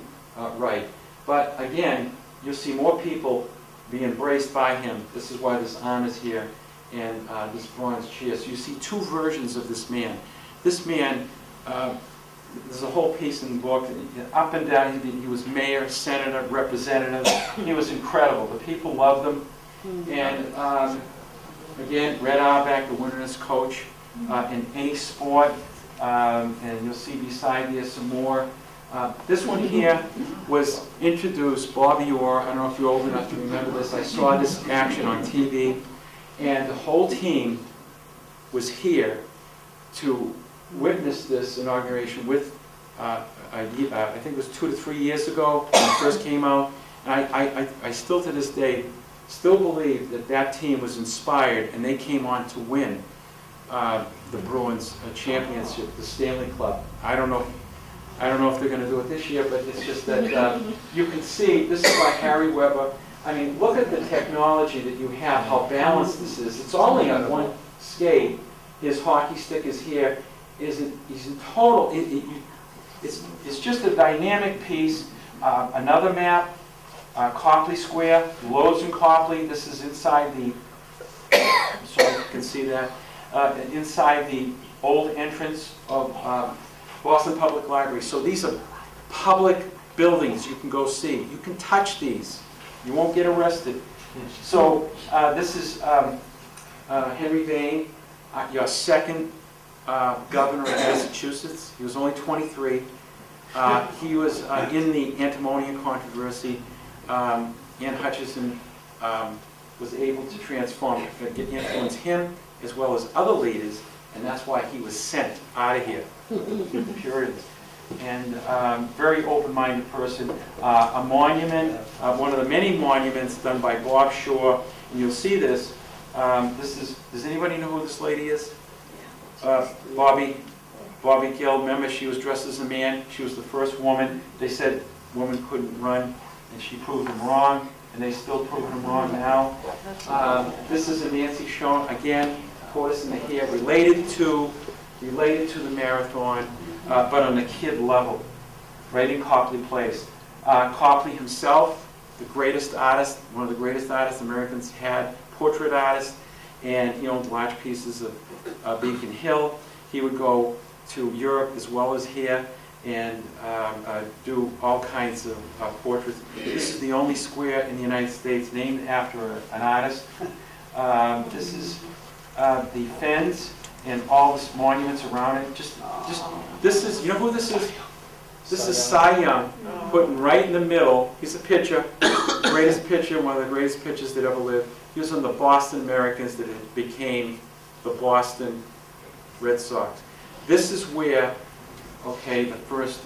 Speaker 3: write. But again, you'll see more people be embraced by him. This is why this arm is here, and this bronze chair. So you see two versions of this man. This man, there's a whole piece in the book, up and down. He was mayor, senator, representative. He was incredible. The people loved him. And again, Red Auerbach, the winningest coach in any sport. And you'll see beside there some more. This one here was introduced, Bobby Orr. I don't know if you're old enough to remember this. I saw this action on TV. And the whole team was here to witness this inauguration with, I think it was 2 to 3 years ago when it first came out. And I still to this day still believe that that team was inspired and they came on to win the Bruins championship, the Stanley Cup. I don't know if they're going to do it this year, but it's just that you can see, this is by Harry Weber. I mean, look at the technology that you have, how balanced this is. It's only on one skate. His hockey stick is here. He's in total, it's just a dynamic piece. Another map, Copley Square, Loads in Copley. This is inside the, so you can see that, inside the old entrance of Boston Public Library. So these are public buildings you can go see. You can touch these. You won't get arrested. So this is Henry Vane, your second governor of Massachusetts. He was only 23. He was in the antimonian controversy. Ann Hutchinson was able to transform, influence him as well as other leaders, and that's why he was sent out of here with the Puritans. And very open-minded person. A monument, one of the many monuments done by Bob Shore, and you'll see this. Does anybody know who this lady is? Bobby Gill. Remember, she was dressed as a man. She was the first woman. They said women couldn't run, and she proved them wrong, and they still prove them wrong now. This is a Nancy Schoen, again, tortoise in the hair, related to the marathon, but on the kid level, right in Copley Place. Copley himself, the greatest artist, one of the greatest artists Americans had, portrait artist, and he owned large pieces of Beacon Hill. He would go to Europe as well as here and do all kinds of portraits. This is the only square in the United States named after an artist. This is the Fens and all the monuments around it. This is, you know who this is? This is Cy Young, putting right in the middle. He's a pitcher, greatest pitcher, one of the greatest pitchers that ever lived. He was on the Boston Americans that became the Boston Red Sox. This is where, okay, the first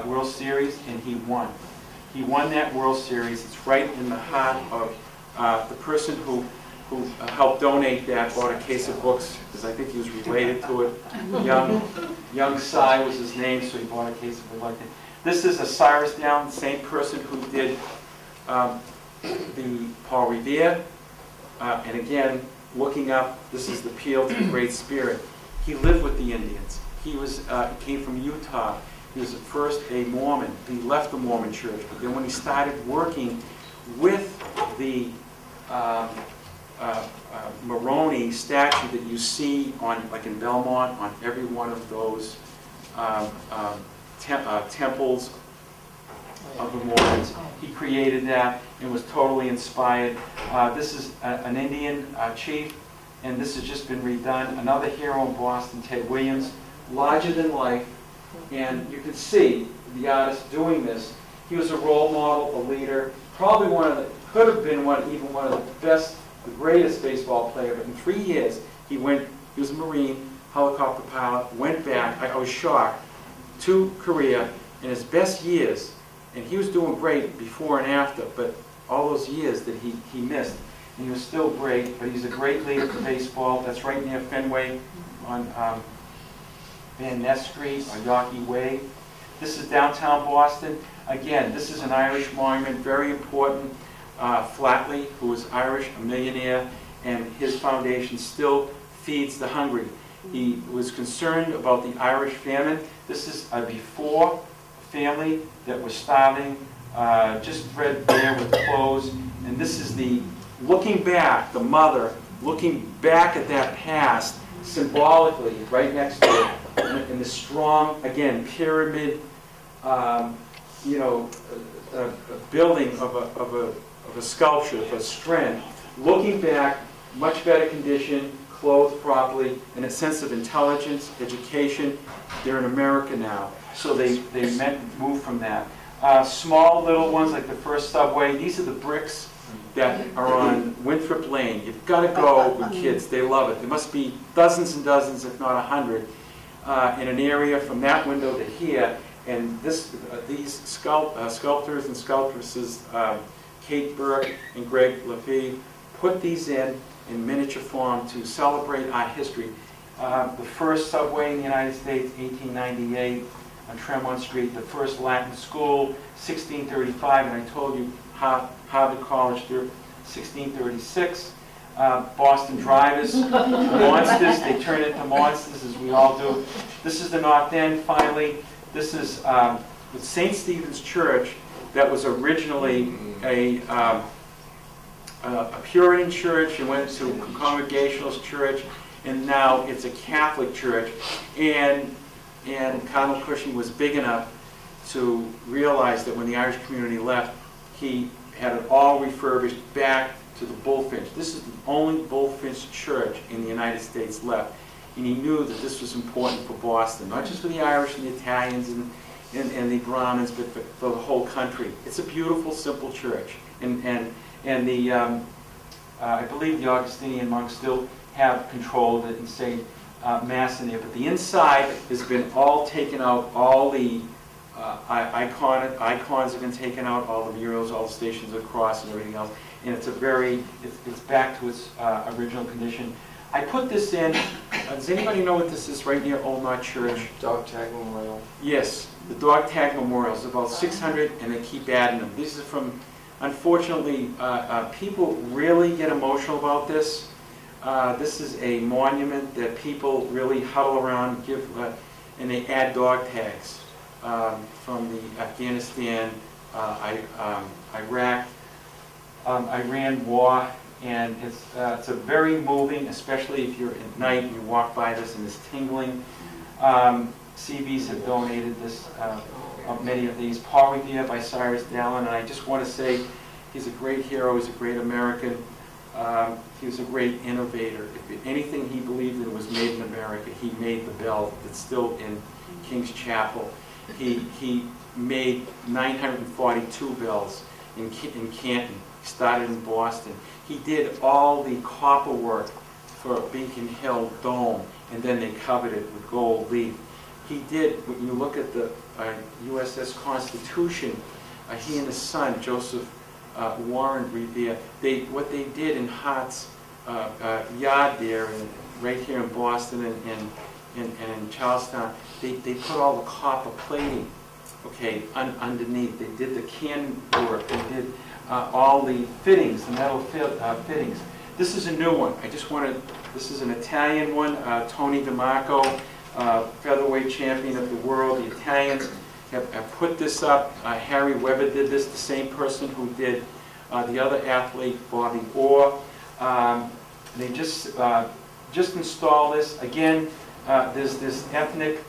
Speaker 3: World Series, and he won. He won that World Series. It's right in the heart of the person who helped donate that, bought a case of books, because I think he was related to it. Young Cy was his name, so he bought a case of books like that. This is a Cyrus Dowling, same person who did the Paul Revere. And again, looking up, this is the appeal to the Great Spirit. He lived with the Indians. He came from Utah. He was at first a Mormon. He left the Mormon church, but then when he started working with the Moroni statue that you see on, like in Belmont, on every one of those temples of the Mormons. He created that and was totally inspired. This is an Indian chief, and this has just been redone. Another hero in Boston, Ted Williams, larger than life, and you can see the artist doing this. He was a role model, a leader, probably could have been even one of the best, the greatest baseball player, but in 3 years he was a Marine, helicopter pilot, went back, I was shocked, to Korea in his best years, and he was doing great before and after, but all those years that he missed, and he was still great, but he's a great leader for baseball. That's right near Fenway on Van Ness Street or Yawkey Way. This is downtown Boston. Again, this is an Irish monument, very important. Flatley, who was Irish, a millionaire, and his foundation still feeds the hungry. He was concerned about the Irish famine. This is a before family that was starving, just threadbare with clothes. And this is looking back, the mother, looking back at that past, symbolically, right next to it, in the strong, again, pyramid, building of a sculpture, of a strength, looking back, much better condition, clothed properly, and a sense of intelligence, education. They're in America now, so they moved from that. Small little ones like the first subway. These are the bricks that are on Winthrop Lane. You've got to go with kids. They love it. There must be dozens and dozens, if not 100, in an area from that window to here. And these sculptors and sculptresses, Kate Burke and Greg Lefebvre, put these in miniature form to celebrate our history. The first subway in the United States, 1898, on Tremont Street. The first Latin school, 1635, and I told you Harvard College, 1636. Boston Drivers, monsters, they turn into monsters, as we all do. This is the North End, finally. This is the St. Stephen's Church that was originally a Puritan church and went to a Congregationalist church, and now it's a Catholic church. And Cardinal Cushing was big enough to realize that when the Irish community left, he had it all refurbished back to the Bullfinch. This is the only Bullfinch church in the United States left. And he knew that this was important for Boston, not just for the Irish and the Italians and the Brahmins, but for the whole country. It's a beautiful, simple church. And I believe the Augustinian monks still have control of it and say Mass in there. But the inside has been all taken out, all the icons have been taken out, all the murals, all the stations of the cross and everything else. And it's it's back to its original condition. I put this in, does anybody know what this is right near Old Knott Church?
Speaker 6: Dog Tag Memorial.
Speaker 3: Yes, the Dog Tag Memorial. It's about 600, and they keep adding them. These are from, unfortunately, people really get emotional about this. This is a monument that people really huddle around, and they add dog tags from the Afghanistan, Iraq, Iran war, and it's a very moving, especially if you're at night and you walk by this and it's tingling. CBs have donated this, many of these. Paul Revere by Cyrus Dowling, and I just want to say he's a great hero, he's a great American. He was a great innovator. If anything he believed in was made in America, he made the bell that's still in King's Chapel. He made 942 bells in Canton. He started in Boston. He did all the copper work for Beacon Hill Dome, and then they covered it with gold leaf. he did, when you look at the USS Constitution, he and his son, Joseph Warren Revere, what they did in Hart's yard there, right here in Boston and in Charlestown, they put all the copper plating, okay, underneath. They did the can work. They did all the fittings, the metal fittings. This is a new one. This is an Italian one, Tony DeMarco, featherweight champion of the world. The Italians have put this up. Harry Weber did this, the same person who did the other athlete, Bobby Orr. They just installed this. Again, there's this ethnic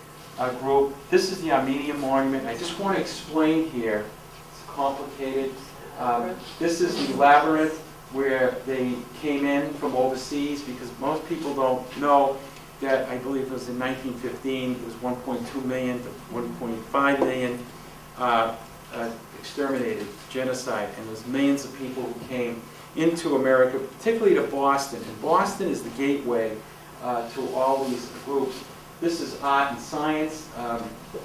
Speaker 3: group. This is the Armenian monument. I just want to explain here. It's complicated. This is the labyrinth where they came in from overseas, because most people don't know that, I believe it was in 1915, it was 1.2 million to 1.5 million exterminated, genocide, and there's millions of people who came into America, particularly to Boston. And Boston is the gateway to all these groups. This is art and science,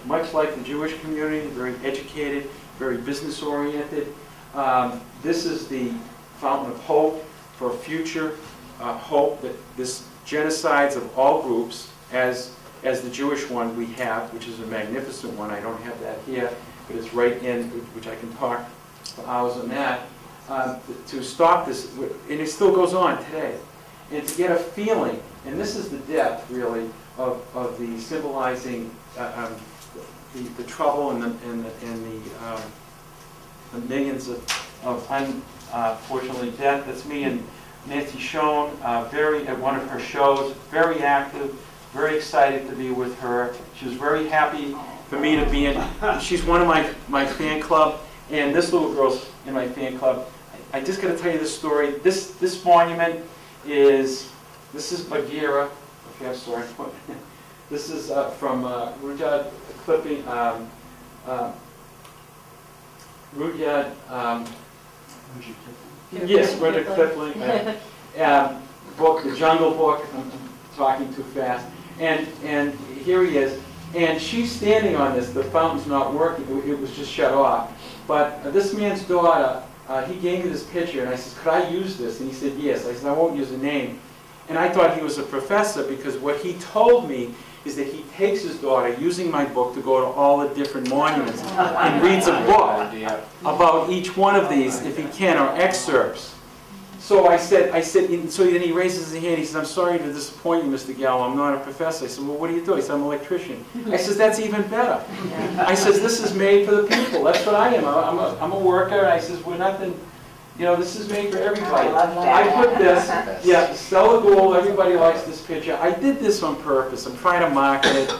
Speaker 3: much like the Jewish community, very educated, very business-oriented. This is the fountain of hope for future hope that this genocides of all groups, as the Jewish one we have, which is a magnificent one. I don't have that here, but it's right in, which I can talk for hours on that, to stop this, and it still goes on today. And to get a feeling, and this is the depth, really, of the symbolizing the trouble and the millions of unfortunately death. That's me and Nancy Schoen, at one of her shows, very active, very excited to be with her. She was very happy for me to be in. She's one of my fan club, and this little girl's in my fan club. I just got to tell you this story. This monument is, this is Bagheera. Okay, I'm sorry. This is from Rudyard Kipling. Yes, Rudyard Kipling. Book, The Jungle Book. I'm talking too fast. And here he is. And she's standing on this. The fountain's not working. It was just shut off. But this man's daughter, he gave me this picture, and I said, could I use this? And he said, yes. I said, I won't use a name. And I thought he was a professor, because what he told me is that he takes his daughter, using my book, to go to all the different monuments and reads a book about each one of these, if he can, or excerpts. So I said, so then he raises his hand, he says, I'm sorry to disappoint you, Mr. Gallo, I'm not a professor. I said, well, what do you do? He said, I'm an electrician. I said, that's even better. I says, this is made for the people. That's what I am. I'm a worker. I says, we're nothing, you know, this is made for everybody. I put this, yeah, Stella Gould, everybody likes this picture. I did this on purpose. I'm trying to market it.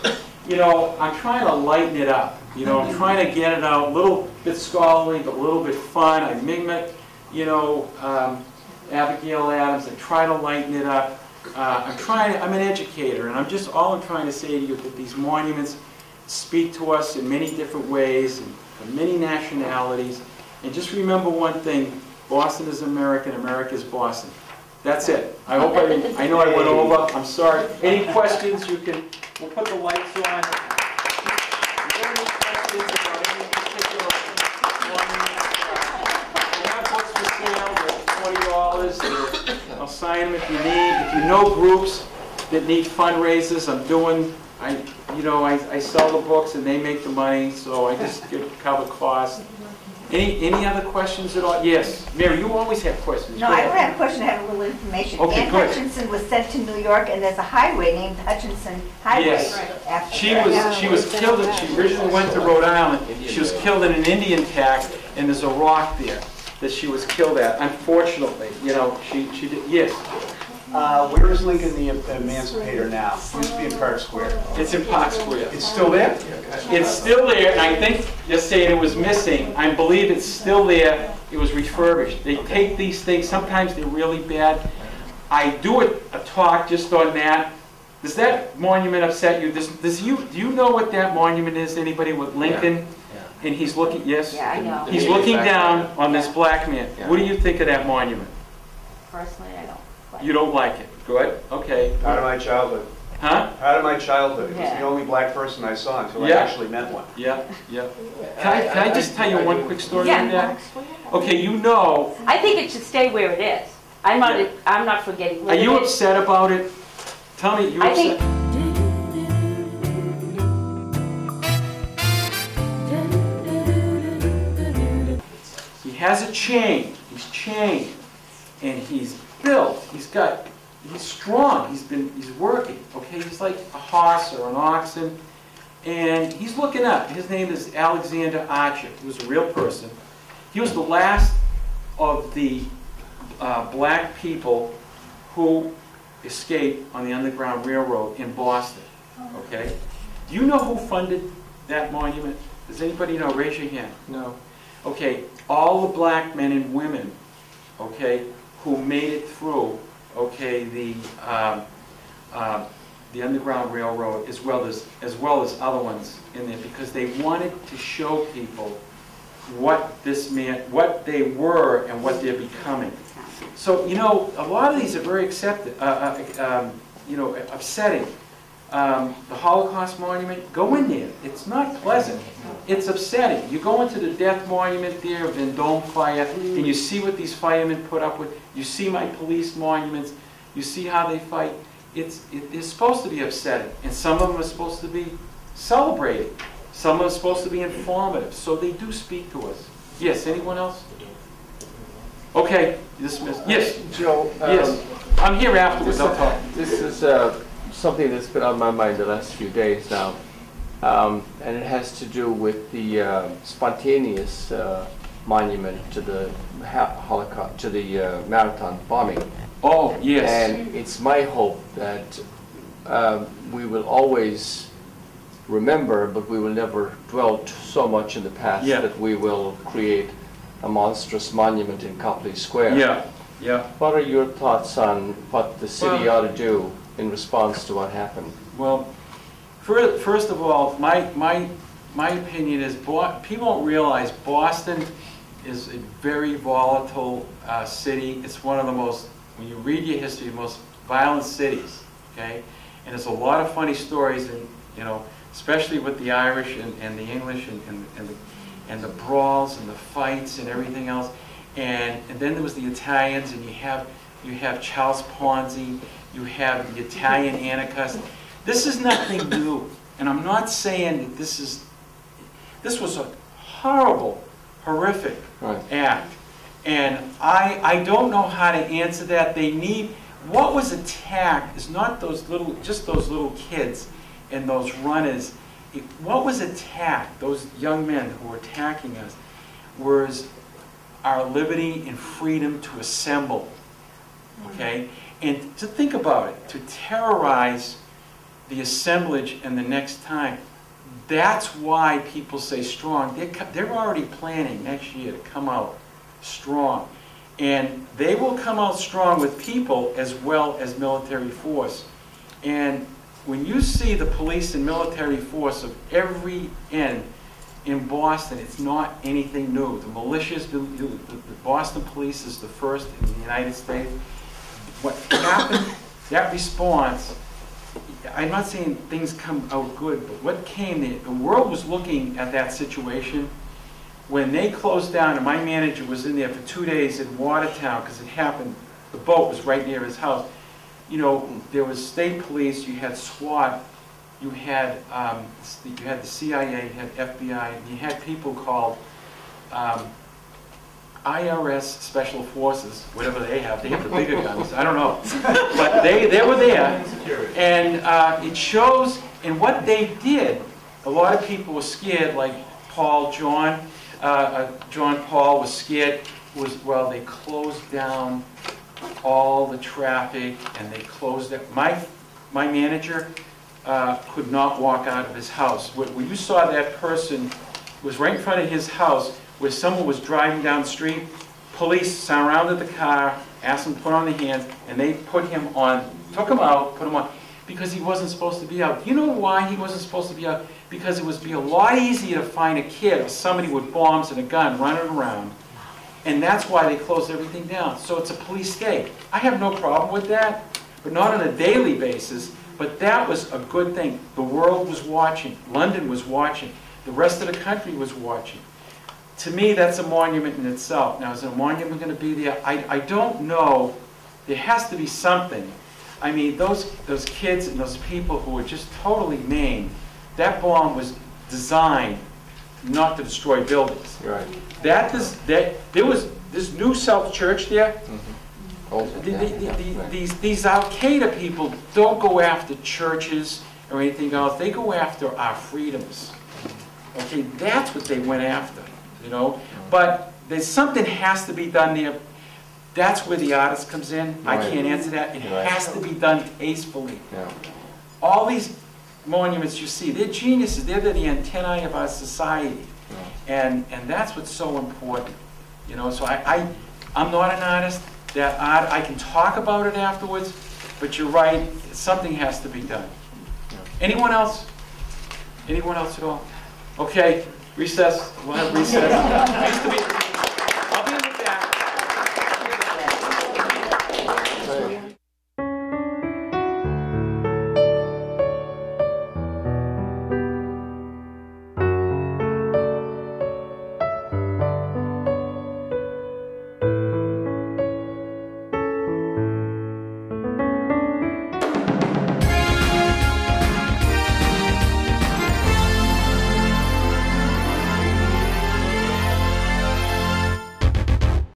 Speaker 3: You know, I'm trying to lighten it up. You know, I'm trying to get it out, a little bit scholarly, but a little bit fun. I mimic, you know, Abigail Adams. I try to lighten it up. I'm an educator, and all I'm trying to say to you is that these monuments speak to us in many different ways, and many nationalities. And just remember one thing, Boston is America, and America is Boston. That's it. I hope I know I went over. I'm sorry. Any questions? We'll put the lights on. Is there any questions about any particular monument? I have books for sale. They're $20. I'll sign them if you need. If you know groups that need fundraisers, I'm doing. I sell the books and they make the money, so I just cover costs. Any other questions at all? Yes. Mary, you always have questions.
Speaker 4: No, I don't have a question. I have a little information.
Speaker 3: Okay,
Speaker 4: Anne
Speaker 3: good.
Speaker 4: Hutchinson was sent to New York, and there's a highway named Hutchinson Highway.
Speaker 3: Yes.
Speaker 4: After
Speaker 3: She
Speaker 4: her.
Speaker 3: was killed, and she originally went to Rhode Island. She was killed in an Indian attack, and there's a rock there that she was killed at. Unfortunately, you know, she did. Yes.
Speaker 7: Where is Lincoln the Emancipator now? It used to be in Park Square.
Speaker 3: It's in Park Square.
Speaker 7: It's still there?
Speaker 3: It's still there, and I think you're saying it was missing. I believe it's still there. It was refurbished. They take these things, sometimes they're really bad. I do a talk just on that. Does that monument upset you? Do you know what that monument is? Anybody with Lincoln?
Speaker 6: Yeah.
Speaker 3: And he's looking, yes?
Speaker 4: Yeah, I know.
Speaker 3: He's looking down on this black man.
Speaker 6: Yeah.
Speaker 3: What do you think of that monument?
Speaker 4: Personally, I don't.
Speaker 3: You don't like it? Good. Okay.
Speaker 7: Out of my childhood.
Speaker 3: Huh?
Speaker 7: Part of my childhood. He was
Speaker 4: Yeah.
Speaker 7: the only black person I saw until I
Speaker 3: Yeah.
Speaker 7: actually met one.
Speaker 3: Yeah, yeah. Can I just tell you one quick story on
Speaker 4: Yeah.
Speaker 3: that? Okay, you know,
Speaker 8: I think it should stay where it is. I'm not forgetting
Speaker 3: are
Speaker 8: what it
Speaker 3: you
Speaker 8: is.
Speaker 3: upset about it? Tell me, you
Speaker 8: I
Speaker 3: upset?
Speaker 8: think
Speaker 3: He has a chain. He's chained, and he's built. He's strong. He's working. Okay, he's like a horse or an oxen, and he's looking up. His name is Alexander Archer. He was a real person. He was the last of the black people who escaped on the Underground Railroad in Boston. Okay, do you know who funded that monument? Does anybody know? Raise your hand.
Speaker 6: No.
Speaker 3: Okay, all the black men and women, okay, who made it through, okay, the Underground Railroad, as well as other ones in there, because they wanted to show people what they were and what they're becoming. So, you know, a lot of these are very upsetting. The Holocaust Monument, go in there. It's not pleasant. It's upsetting. You go into the Death Monument there, Vendôme Fire, and you see what these firemen put up with. You see my police monuments. You see how they fight. It's supposed to be upsetting, and some of them are supposed to be celebrated. Some of them are supposed to be informative, so they do speak to us. Yes, anyone else? Okay, dismissed. Yes,
Speaker 6: Joe,
Speaker 3: yes. I'm here afterwards, I'll talk.
Speaker 6: this is something that's been on my mind the last few days now, and it has to do with the spontaneous monument to the Holocaust, to the Marathon bombing.
Speaker 3: Oh, yes.
Speaker 6: And it's my hope that we will always remember, but we will never dwell so much in the past
Speaker 3: Yeah.
Speaker 6: that we will create a monstrous monument in Copley Square.
Speaker 3: Yeah, yeah.
Speaker 6: What are your thoughts on what the city
Speaker 3: Well-
Speaker 6: ought to do in response to what happened?
Speaker 3: Well, first of all, my opinion is people don't realize Boston is a very volatile city. It's one of the most, when you read your history, most violent cities. Okay, and there's a lot of funny stories, and you know, especially with the Irish and the English and the brawls and the fights and everything else. And then there was the Italians, and you have Charles Ponzi. You have the Italian anarchists. This is nothing new, and I'm not saying that this was a horrible, horrific act, and I don't know how to answer that. What was attacked is not just those little kids and those runners. What was attacked, those young men who were attacking us, was our liberty and freedom to assemble. Okay? And to think about it, to terrorize the assemblage and the next time, that's why people say strong. They're already planning next year to come out strong. And they will come out strong with people as well as military force. And when you see the police and military force of every end in Boston, it's not anything new. The militias, the Boston police is the first in the United States. What happened, that response, I'm not saying things come out good, but what came there, the world was looking at that situation when they closed down, and my manager was in there for 2 days in Watertown because it happened, the boat was right near his house. You know, there was state police, you had SWAT, you had the CIA, you had FBI, and you had people called IRS Special Forces, whatever they have the bigger guns, I don't know. But they were there, and it shows, and what they did, a lot of people were scared, like John Paul was scared, they closed down all the traffic, and they closed it. My manager could not walk out of his house. When you saw that person, it was right in front of his house, where someone was driving down the street, police surrounded the car, asked him to put on the hands, and they took him out, put him on, because he wasn't supposed to be out. You know why he wasn't supposed to be out? Because it would be a lot easier to find a kid or somebody with bombs and a gun running around, and that's why they closed everything down. So it's a police state. I have no problem with that, but not on a daily basis. But that was a good thing. The world was watching. London was watching. The rest of the country was watching. To me, that's a monument in itself. Now, is a monument going to be there? I don't know. There has to be something. I mean, those kids and those people who were just totally maimed, that bomb was designed not to destroy buildings.
Speaker 6: Right.
Speaker 3: There was this New South Church there.
Speaker 6: Also,
Speaker 3: These Al-Qaeda people don't go after churches or anything else. They go after our freedoms. Okay, that's what they went after, you know. But there's something has to be done there. That's where the artist comes in. I can't answer that. It has to be done tastefully.
Speaker 6: Yeah.
Speaker 3: All these monuments you see, they're geniuses. They're the antennae of our society. And that's what's so important. You know, so I'm not an artist. That art, I can talk about it afterwards, but you're right, something has to be done. Anyone else? Anyone else at all? Okay, recess. We'll have recess. Used to be